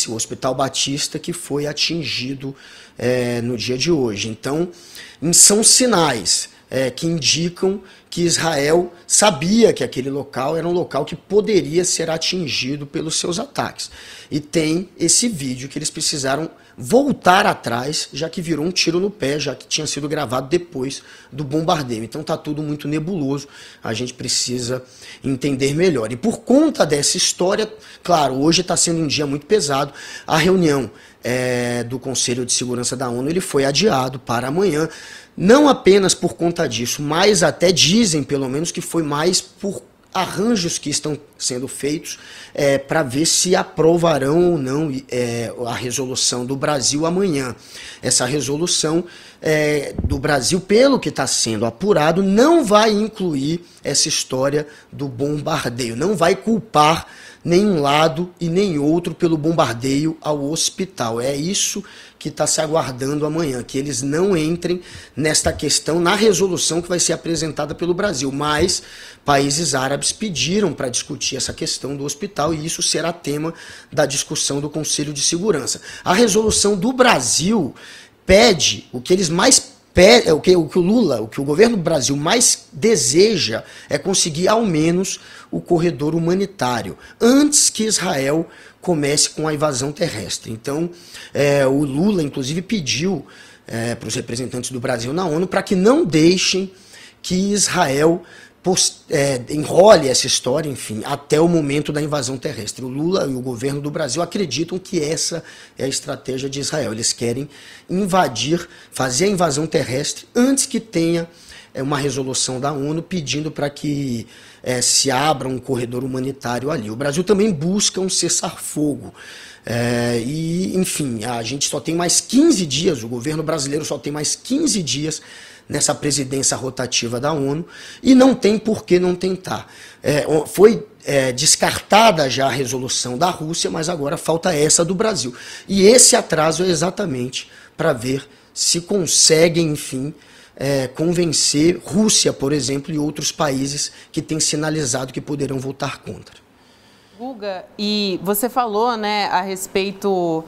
Speaker 13: o Hospital Batista, que foi atingido no dia de hoje. Então, são sinais que indicam que Israel sabia que aquele local era um local que poderia ser atingido pelos seus ataques. E tem esse vídeo que eles precisaram voltar atrás, já que virou um tiro no pé, já que tinha sido gravado depois do bombardeio. Então está tudo muito nebuloso, a gente precisa entender melhor. E por conta dessa história, claro, hoje está sendo um dia muito pesado, a reunião do Conselho de Segurança da ONU ele foi adiado para amanhã, não apenas por conta disso, mas até dizem, pelo menos, que foi mais por arranjos que estão sendo feitos para ver se aprovarão ou não a resolução do Brasil amanhã. Essa resolução do Brasil, pelo que está sendo apurado, não vai incluir essa história do bombardeio, não vai culpar nenhum lado e nem outro pelo bombardeio ao hospital. É isso que está se aguardando amanhã, que eles não entrem nesta questão na resolução que vai ser apresentada pelo Brasil. Mas países árabes pediram para discutir essa questão do hospital e isso será tema da discussão do Conselho de Segurança. A resolução do Brasil pede o que eles mais o que o Lula, o que o governo do Brasil mais deseja é conseguir ao menos o corredor humanitário, antes que Israel comece com a invasão terrestre. Então, o Lula, inclusive, pediu para os representantes do Brasil na ONU para que não deixem que Israel enrole essa história, enfim, até o momento da invasão terrestre. O Lula e o governo do Brasil acreditam que essa é a estratégia de Israel. Eles querem invadir, fazer a invasão terrestre antes que tenha uma resolução da ONU pedindo para que se abra um corredor humanitário ali. O Brasil também busca um cessar-fogo. E, enfim, a gente só tem mais 15 dias, o governo brasileiro só tem mais 15 dias nessa presidência rotativa da ONU, e não tem por que não tentar. Foi descartada já a resolução da Rússia, mas agora falta essa do Brasil. E esse atraso é exatamente para ver se conseguem, enfim, convencer Rússia, por exemplo, e outros países que têm sinalizado que poderão votar contra.
Speaker 5: Guga, e você falou, né, a respeito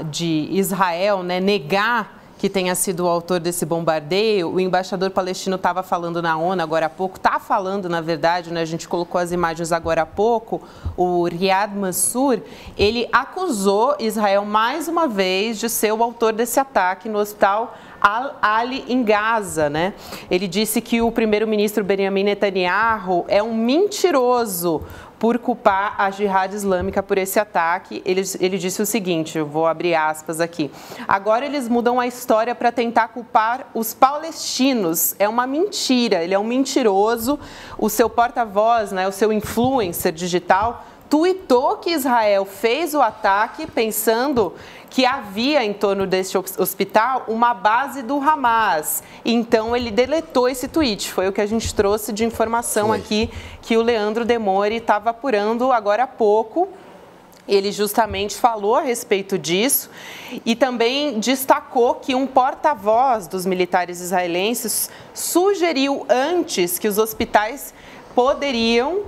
Speaker 5: de Israel, né, negar que tenha sido o autor desse bombardeio. O embaixador palestino estava falando na ONU agora há pouco, está falando, na verdade, né, a gente colocou as imagens agora há pouco, o Riyad Mansour, ele acusou Israel mais uma vez de ser o autor desse ataque no hospital Al-Ali em Gaza, né? Ele disse que o primeiro-ministro Benjamin Netanyahu é um mentiroso por culpar a Jihad Islâmica por esse ataque. Ele disse o seguinte, eu vou abrir aspas aqui: agora eles mudam a história para tentar culpar os palestinos. É uma mentira, ele é um mentiroso. O seu porta-voz, né, o seu influencer digital, tuitou que Israel fez o ataque pensando que havia em torno deste hospital uma base do Hamas. Então ele deletou esse tweet. Foi o que a gente trouxe de informação aqui, que o Leandro Demore estava apurando agora há pouco. Ele justamente falou a respeito disso e também destacou que um porta-voz dos militares israelenses sugeriu antes que os hospitais poderiam,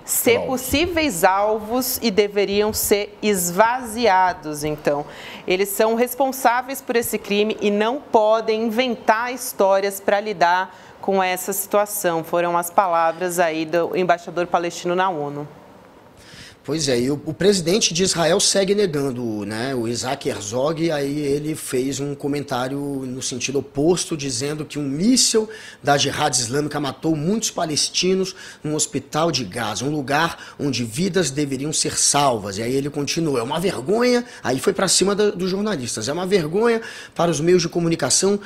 Speaker 5: ser possíveis alvos e deveriam ser esvaziados. Então, eles são responsáveis por esse crime e não podem inventar histórias para lidar com essa situação. Foram as palavras aí do embaixador palestino na ONU.
Speaker 13: Pois é, e o presidente de Israel segue negando, o Isaac Herzog, aí ele fez um comentário no sentido oposto, dizendo que um míssil da Jihad Islâmica matou muitos palestinos num hospital de Gaza, um lugar onde vidas deveriam ser salvas. E aí ele continua, é uma vergonha, aí foi para cima dos jornalistas, é uma vergonha para os meios de comunicação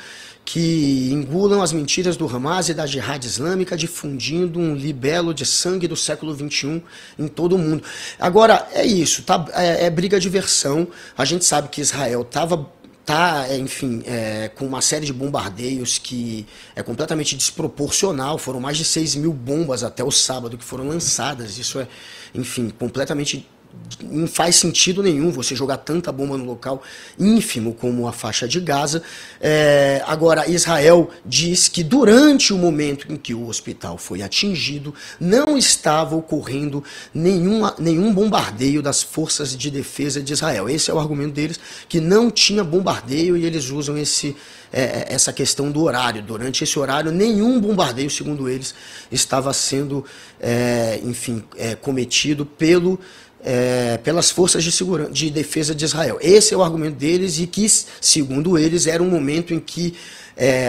Speaker 13: que engulam as mentiras do Hamas e da Jihad Islâmica, difundindo um libelo de sangue do século XXI em todo o mundo. Agora, é isso, é briga de versão. A gente sabe que Israel com uma série de bombardeios que é completamente desproporcional. Foram mais de 6 mil bombas até o sábado que foram lançadas. Isso é, completamente... Não faz sentido nenhum você jogar tanta bomba no local ínfimo como a faixa de Gaza. Agora, Israel diz que durante o momento em que o hospital foi atingido, não estava ocorrendo nenhum bombardeio das forças de defesa de Israel. Esse é o argumento deles, que não tinha bombardeio, e eles usam essa questão do horário. Durante esse horário, nenhum bombardeio, segundo eles, estava sendo cometido pelas forças de defesa de Israel. Esse é o argumento deles, e que, segundo eles, era um momento em que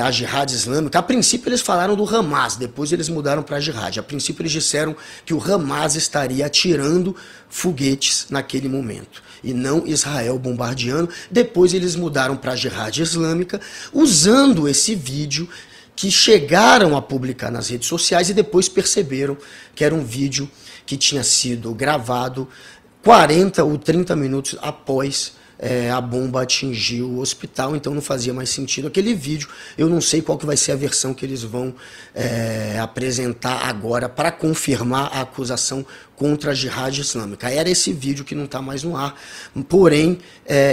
Speaker 13: a Jihad Islâmica... A princípio eles falaram do Hamas, depois eles mudaram para a Jihad. A princípio eles disseram que o Hamas estaria atirando foguetes naquele momento, e não Israel bombardeando. Depois eles mudaram para a Jihad Islâmica, usando esse vídeo que chegaram a publicar nas redes sociais e depois perceberam que era um vídeo que tinha sido gravado 40 ou 30 minutos após a bomba atingir o hospital. Então não fazia mais sentido aquele vídeo. Eu não sei qual que vai ser a versão que eles vão apresentar agora para confirmar a acusação contra a Jihad Islâmica. Era esse vídeo que não está mais no ar, porém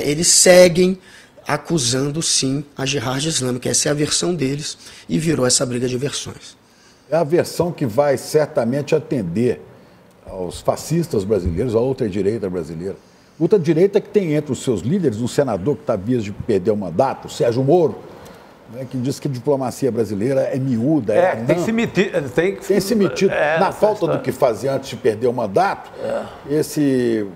Speaker 13: eles seguem acusando sim a Jihad Islâmica. Essa é a versão deles e virou essa briga de versões.
Speaker 7: É a versão que vai certamente atender aos fascistas brasileiros, à ultradireita brasileira. Ultradireita que tem entre os seus líderes um senador que está à vias de perder o mandato, o Sérgio Moro, que diz que a diplomacia brasileira é miúda.
Speaker 6: Tem se metido.
Speaker 7: Na falta do que fazer antes de perder o mandato, esse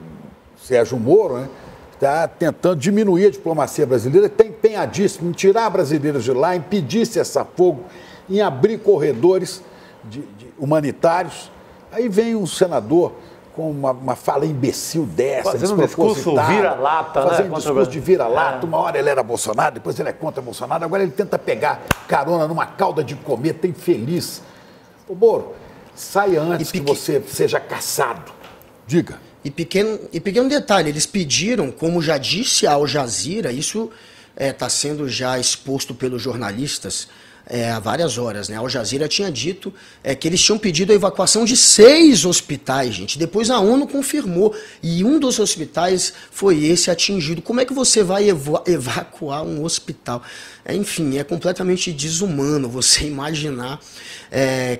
Speaker 7: Sérgio Moro, está tentando diminuir a diplomacia brasileira, está empenhadíssimo em tirar brasileiros de lá, impedir cessar-fogo, em abrir corredores humanitários. Aí vem um senador com uma fala imbecil dessa,
Speaker 6: fazendo um discurso vira-lata,
Speaker 7: fazendo um discurso de vira-lata. Uma hora ele era Bolsonaro, depois ele é contra Bolsonaro, agora ele tenta pegar carona numa cauda de cometa infeliz. Ô Moro, saia antes que você seja caçado. Diga.
Speaker 13: E pequeno detalhe, eles pediram, como já disse a Al Jazeera, isso está sendo já exposto pelos jornalistas há várias horas, Al Jazeera tinha dito que eles tinham pedido a evacuação de 6 hospitais, gente. Depois a ONU confirmou, e um dos hospitais foi esse atingido. Como é que você vai evacuar um hospital? Enfim, é completamente desumano você imaginar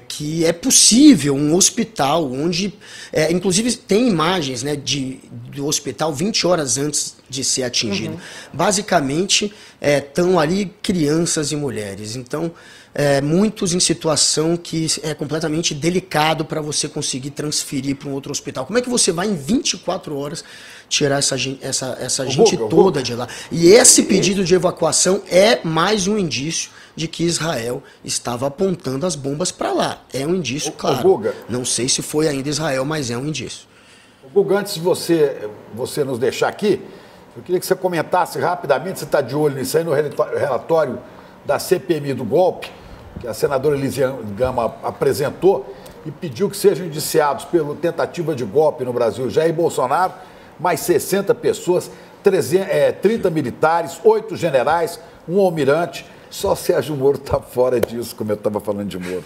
Speaker 13: que é possível um hospital onde, inclusive tem imagens do hospital 20 horas antes de ser atingido. Basicamente, estão ali crianças e mulheres. Então, muitos em situação que é completamente delicado para você conseguir transferir para um outro hospital. Como é que você vai em 24 horas tirar essa gente toda de lá? E esse pedido de evacuação é mais um indício de que Israel estava apontando as bombas para lá. É um indício, claro. Não sei se foi ainda Israel, mas é um indício.
Speaker 7: Guga, antes de você nos deixar aqui, eu queria que você comentasse rapidamente, você está de olho nisso aí, no relatório da CPMI do golpe, que a senadora Elisiane Gama apresentou e pediu que sejam indiciados pela tentativa de golpe no Brasil Jair Bolsonaro, mais 60 pessoas, 30 militares, 8 generais, um almirante. Só Sérgio Moro está fora disso, como eu estava falando de Moro.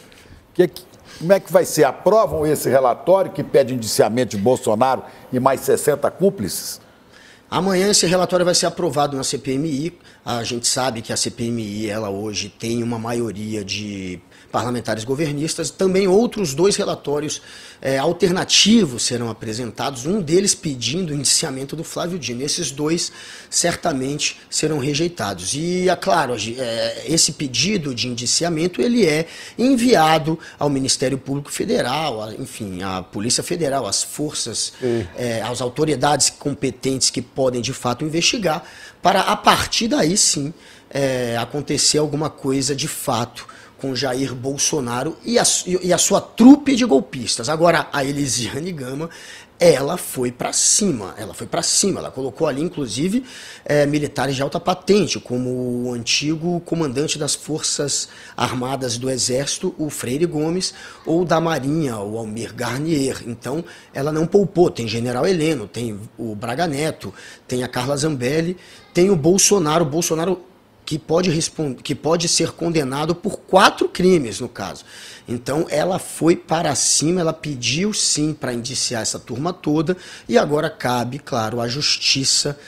Speaker 7: Como é que vai ser? Aprovam esse relatório que pede indiciamento de Bolsonaro e mais 60 cúmplices?
Speaker 13: Amanhã esse relatório vai ser aprovado na CPMI. A gente sabe que a CPMI, ela hoje tem uma maioria de parlamentares governistas. Também outros 2 relatórios alternativos serão apresentados, um deles pedindo o indiciamento do Flávio Dino. Esses 2 certamente serão rejeitados. E, é claro, esse pedido de indiciamento ele é enviado ao Ministério Público Federal, enfim, à Polícia Federal, às forças, às autoridades competentes que podem de fato investigar, para a partir daí sim acontecer alguma coisa de fato com Jair Bolsonaro e a sua trupe de golpistas. Agora, a Elisiane Gama, ela foi para cima, ela colocou ali, inclusive, militares de alta patente, como o antigo comandante das Forças Armadas do Exército, o Freire Gomes, ou da Marinha, o Almir Garnier. Então, ela não poupou, tem General Heleno, tem o Braga Neto, tem a Carla Zambelli, tem o Bolsonaro, que pode ser condenado por 4 crimes, no caso. Então, ela foi para cima, ela pediu sim para indiciar essa turma toda, e agora cabe, claro, à Justiça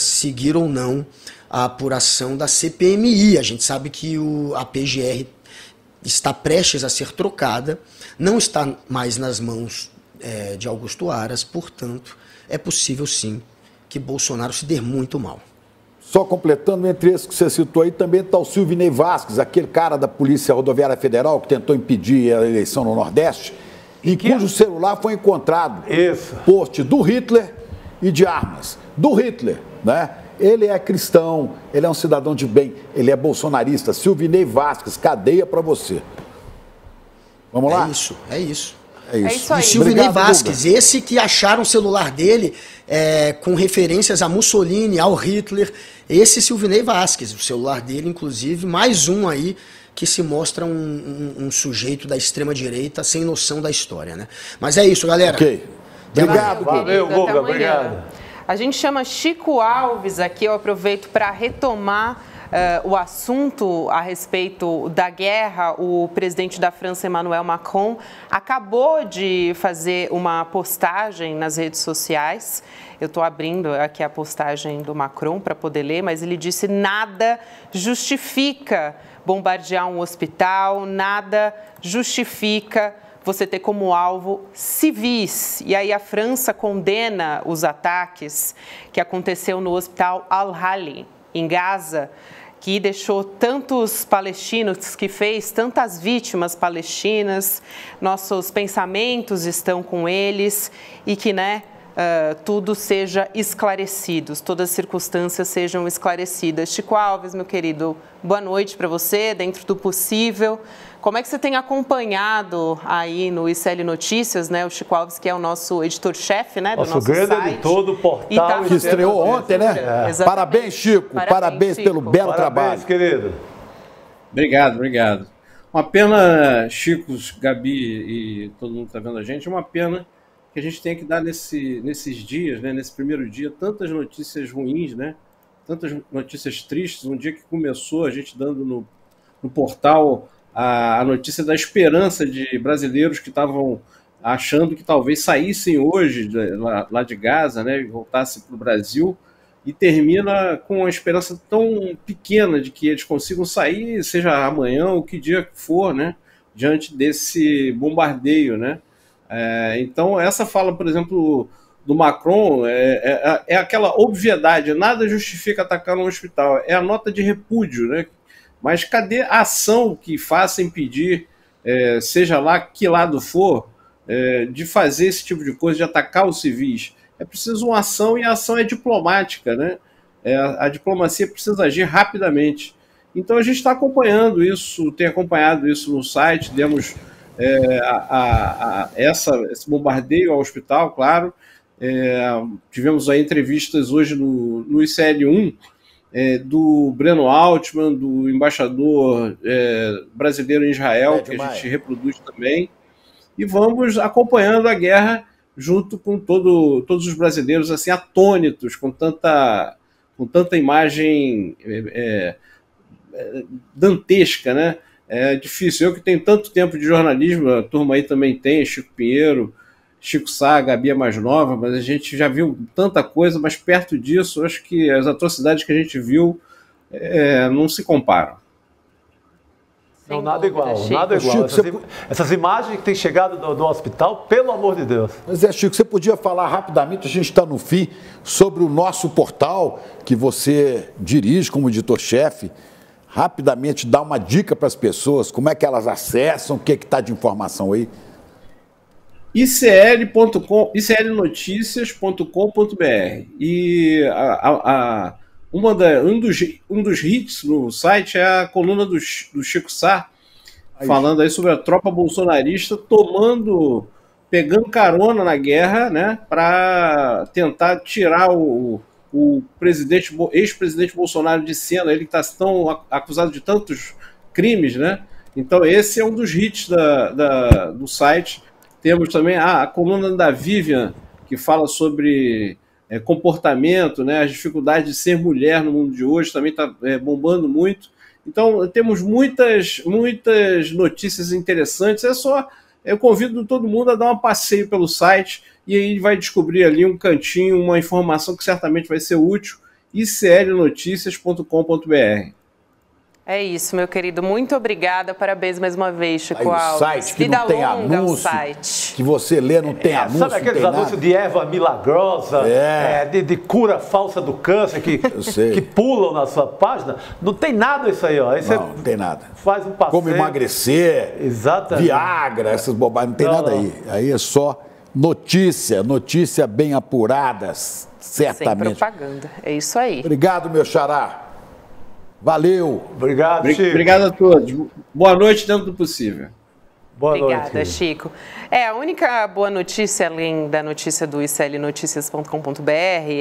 Speaker 13: seguir ou não a apuração da CPMI. A gente sabe que a PGR está prestes a ser trocada, não está mais nas mãos de Augusto Aras, portanto, é possível sim que Bolsonaro se dê muito mal.
Speaker 7: Só completando, entre esses que você citou aí, também está o Silvinei Vasquez, aquele cara da Polícia Rodoviária Federal que tentou impedir a eleição no Nordeste, em cujo celular foi encontrado post do Hitler e de armas. Do Hitler, né? Ele é cristão, ele é um cidadão de bem, ele é bolsonarista. Silvinei Vasquez, cadeia para você. Vamos lá?
Speaker 13: É isso.
Speaker 7: É isso
Speaker 13: aí. E Silvinei Vasquez, esse que acharam o celular dele com referências a Mussolini, ao Hitler, esse Silvinei Vasquez, o celular dele, inclusive, mais um aí que se mostra um sujeito da extrema-direita sem noção da história, né? Mas é isso, galera.
Speaker 7: Ok. Obrigado,
Speaker 6: valeu, Guga, obrigado.
Speaker 5: A gente chama Chico Alves aqui, eu aproveito para retomar o assunto a respeito da guerra. O presidente da França, Emmanuel Macron, acabou de fazer uma postagem nas redes sociais. Eu estou abrindo aqui a postagem do Macron para poder ler, mas ele disse: nada justifica bombardear um hospital, nada justifica você ter como alvo civis. E aí a França condena os ataques que aconteceu no hospital Al-Hali, em Gaza, que deixou tantos palestinos, que fez tantas vítimas palestinas. Nossos pensamentos estão com eles e que, tudo seja esclarecido, todas as circunstâncias sejam esclarecidas. Chico Alves, meu querido, boa noite para você, dentro do possível. Como é que você tem acompanhado aí no ICL Notícias, né? O Chico Alves, que é o nosso editor-chefe, né, do nosso
Speaker 6: grande
Speaker 5: site.
Speaker 6: editor do portal.
Speaker 7: Que estreou ontem, né? Parabéns, Chico. Parabéns pelo belo trabalho.
Speaker 6: Parabéns, querido.
Speaker 14: Obrigado. Uma pena, Chico, Gabi e todo mundo que está vendo a gente, uma pena que a gente tem que dar nesses dias, né, nesse primeiro dia, tantas notícias ruins, né? Tantas notícias tristes. Um dia que começou a gente dando no portal a notícia da esperança de brasileiros que estavam achando que talvez saíssem hoje lá de Gaza, né, e voltassem para o Brasil, e termina com uma esperança tão pequena de que eles consigam sair, seja amanhã ou que dia que for, né, diante desse bombardeio, né. Então, essa fala, por exemplo, do Macron é aquela obviedade: nada justifica atacar um hospital, é a nota de repúdio, né. Mas cadê a ação que faça impedir, seja lá que lado for, de fazer esse tipo de coisa, de atacar os civis? É preciso uma ação, e a ação é diplomática, né? A diplomacia precisa agir rapidamente. Então a gente está acompanhando isso, tem acompanhado isso no site, demos esse bombardeio ao hospital, claro. Tivemos aí entrevistas hoje no ICL1, do Breno Altman, do embaixador brasileiro em Israel, que a gente reproduz também, e vamos acompanhando a guerra junto com todos os brasileiros, assim, atônitos com tanta imagem dantesca, né? É difícil. Eu que tenho tanto tempo de jornalismo, a turma aí também tem, Chico Pinheiro, Chico Sá, a Gabi é mais nova, mas a gente já viu tanta coisa, mas perto disso, eu acho que as atrocidades que a gente viu não se comparam.
Speaker 6: Não, nada igual, nada igual. Essas imagens que têm chegado do hospital, pelo amor de Deus.
Speaker 7: Mas Chico, você podia falar rapidamente, a gente está no fim, sobre o nosso portal que você dirige como editor-chefe, rapidamente dar uma dica para as pessoas, como é que elas acessam, o que está de informação aí?
Speaker 14: iclnoticias.com.br e um dos hits no site é a coluna do Chico Sá, falando aí sobre a tropa bolsonarista pegando carona na guerra, né, para tentar tirar o ex-presidente Bolsonaro de cena, ele que está tão acusado de tantos crimes, né? Então esse é um dos hits do site. Temos também a coluna da Vivian, que fala sobre comportamento, né, as dificuldades de ser mulher no mundo de hoje, também está bombando muito. Então, temos muitas notícias interessantes. Eu convido todo mundo a dar um passeio pelo site e aí vai descobrir ali um cantinho, uma informação que certamente vai ser útil, iclnoticias.com.br.
Speaker 5: É isso, meu querido. Muito obrigada. Parabéns mais uma vez, Chico Alves.
Speaker 7: O site que não tem anúncio, que você lê, não tem anúncio.
Speaker 6: Sabe aqueles anúncios de erva milagrosa, de cura falsa do câncer que pulam na sua página? Não tem nada isso aí, ó.
Speaker 7: Não tem nada.
Speaker 6: Faz um passeio.
Speaker 7: Como emagrecer, Viagra, essas bobagens, não tem nada aí. Aí é só notícia bem apurada, certamente.
Speaker 5: Sem propaganda, é isso aí.
Speaker 7: Obrigado, meu xará. Valeu.
Speaker 6: Obrigado, Chico.
Speaker 14: Obrigado a todos. Boa noite dentro do possível.
Speaker 5: Obrigada, Chico. A única boa notícia, além da notícia do iclnoticias.com.br,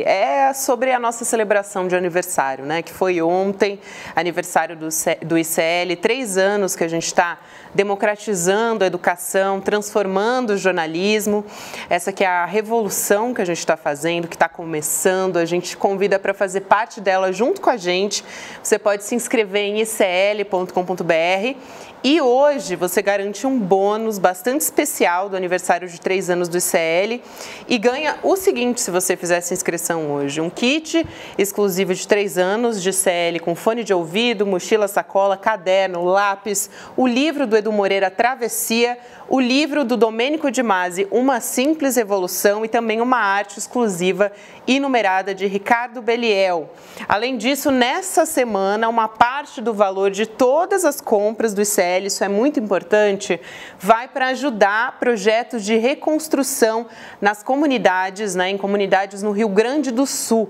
Speaker 5: é sobre a nossa celebração de aniversário, né? Que foi ontem, aniversário do ICL, 3 anos que a gente está democratizando a educação, transformando o jornalismo. Essa que é a revolução que a gente está fazendo, que está começando. A gente convida para fazer parte dela junto com a gente. Você pode se inscrever em icl.com.br. E hoje você garante um bônus bastante especial do aniversário de 3 anos do ICL e ganha o seguinte, se você fizer essa inscrição hoje: um kit exclusivo de 3 anos de ICL com fone de ouvido, mochila, sacola, caderno, lápis, o livro do Edu Moreira, Travessia, o livro do Domênico de Masi, Uma Simples Evolução, e também uma arte exclusiva e numerada de Ricardo Beliel. Além disso, nessa semana, uma parte do valor de todas as compras do ICL, isso é muito importante, vai para ajudar projetos de reconstrução nas comunidades, né, em comunidades no Rio Grande do Sul.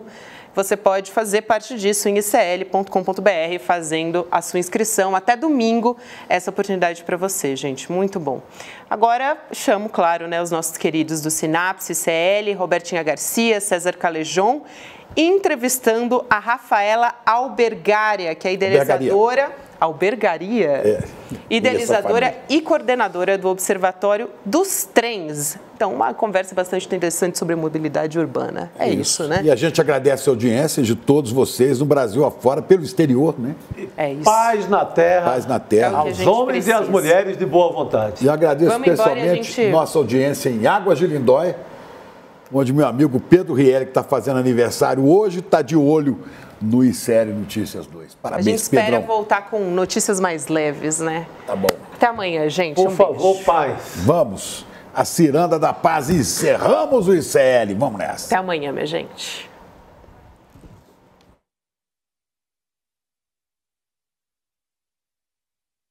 Speaker 5: Você pode fazer parte disso em icl.com.br, fazendo a sua inscrição. Até domingo, essa oportunidade para você, gente. Muito bom. Agora, chamo, claro, né, os nossos queridos do Sinapse, ICL, Robertinha Garcia, César Calejon, entrevistando a Rafaela Albergaria, que é idealizadora... Albergaria, idealizadora e coordenadora do Observatório dos Trens. Então, uma conversa bastante interessante sobre mobilidade urbana. É isso, né?
Speaker 7: E a gente agradece a audiência de todos vocês, no Brasil afora, pelo exterior, né?
Speaker 5: É isso.
Speaker 6: Paz na terra.
Speaker 7: Paz na terra.
Speaker 6: Aos homens e às mulheres de boa vontade.
Speaker 7: E agradeço especialmente nossa audiência em Águas de Lindóia, onde meu amigo Pedro Rielli, que está fazendo aniversário hoje, está de olho no ICL Notícias 2. Parabéns,
Speaker 5: Pedrão. A gente espera
Speaker 7: Pedrão.
Speaker 5: voltar com notícias mais leves, né?
Speaker 7: Tá bom.
Speaker 5: Até amanhã, gente.
Speaker 6: Por favor, paz.
Speaker 7: Vamos. A Ciranda da Paz. Encerramos o ICL. Vamos nessa.
Speaker 5: Até amanhã, minha gente.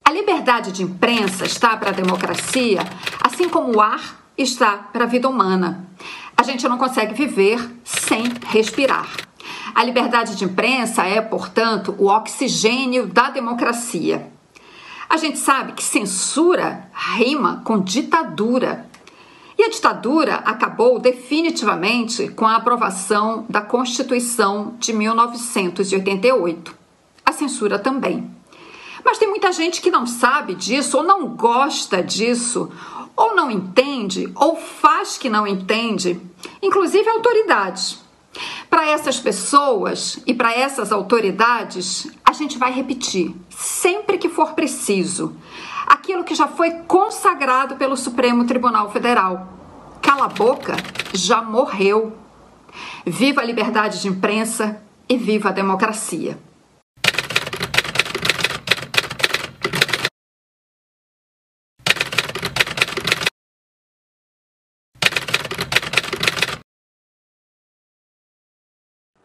Speaker 15: A liberdade de imprensa está para a democracia, assim como o ar está para a vida humana. A gente não consegue viver sem respirar. A liberdade de imprensa é, portanto, o oxigênio da democracia. A gente sabe que censura rima com ditadura. E a ditadura acabou definitivamente com a aprovação da Constituição de 1988. A censura também. Mas tem muita gente que não sabe disso, ou não gosta disso, ou não entende, ou faz que não entende, inclusive autoridades. Para essas pessoas e para essas autoridades, a a gente vai repetir, sempre que for preciso, aquilo que já foi consagrado pelo Supremo Tribunal Federal. Cala a boca já morreu. Viva a liberdade de imprensa e viva a democracia.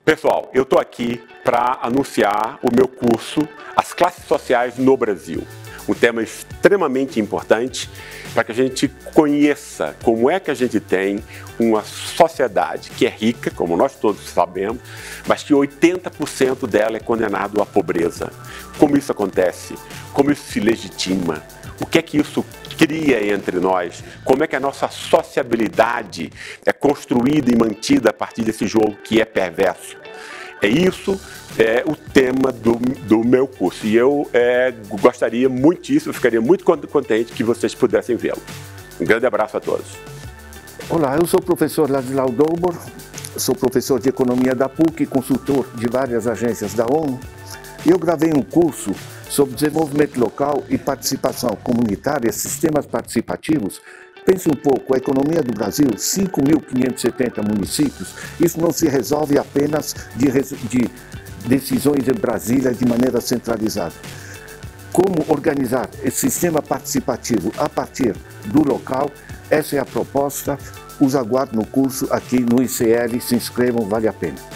Speaker 16: Pessoal, eu estou aqui para anunciar o meu curso As Classes Sociais no Brasil. Um tema extremamente importante para que a gente conheça como é que a gente tem uma sociedade que é rica, como nós todos sabemos, mas que 80% dela é condenado à pobreza. Como isso acontece? Como isso se legitima? O que é que isso cria entre nós? Como é que a nossa sociabilidade é construída e mantida a partir desse jogo que é perverso? Isso é o tema do meu curso e eu gostaria muitíssimo, ficaria muito contente que vocês pudessem vê-lo. Um grande abraço a todos.
Speaker 17: Olá, eu sou o professor Ladislau Dobor, sou professor de Economia da PUC e consultor de várias agências da ONU. Eu gravei um curso sobre desenvolvimento local e participação comunitária, sistemas participativos. Pense um pouco, a economia do Brasil, 5.570 municípios, isso não se resolve apenas de decisões em Brasília de maneira centralizada. Como organizar esse sistema participativo a partir do local, essa é a proposta. Os aguardo no curso aqui no ICL, se inscrevam, vale a pena.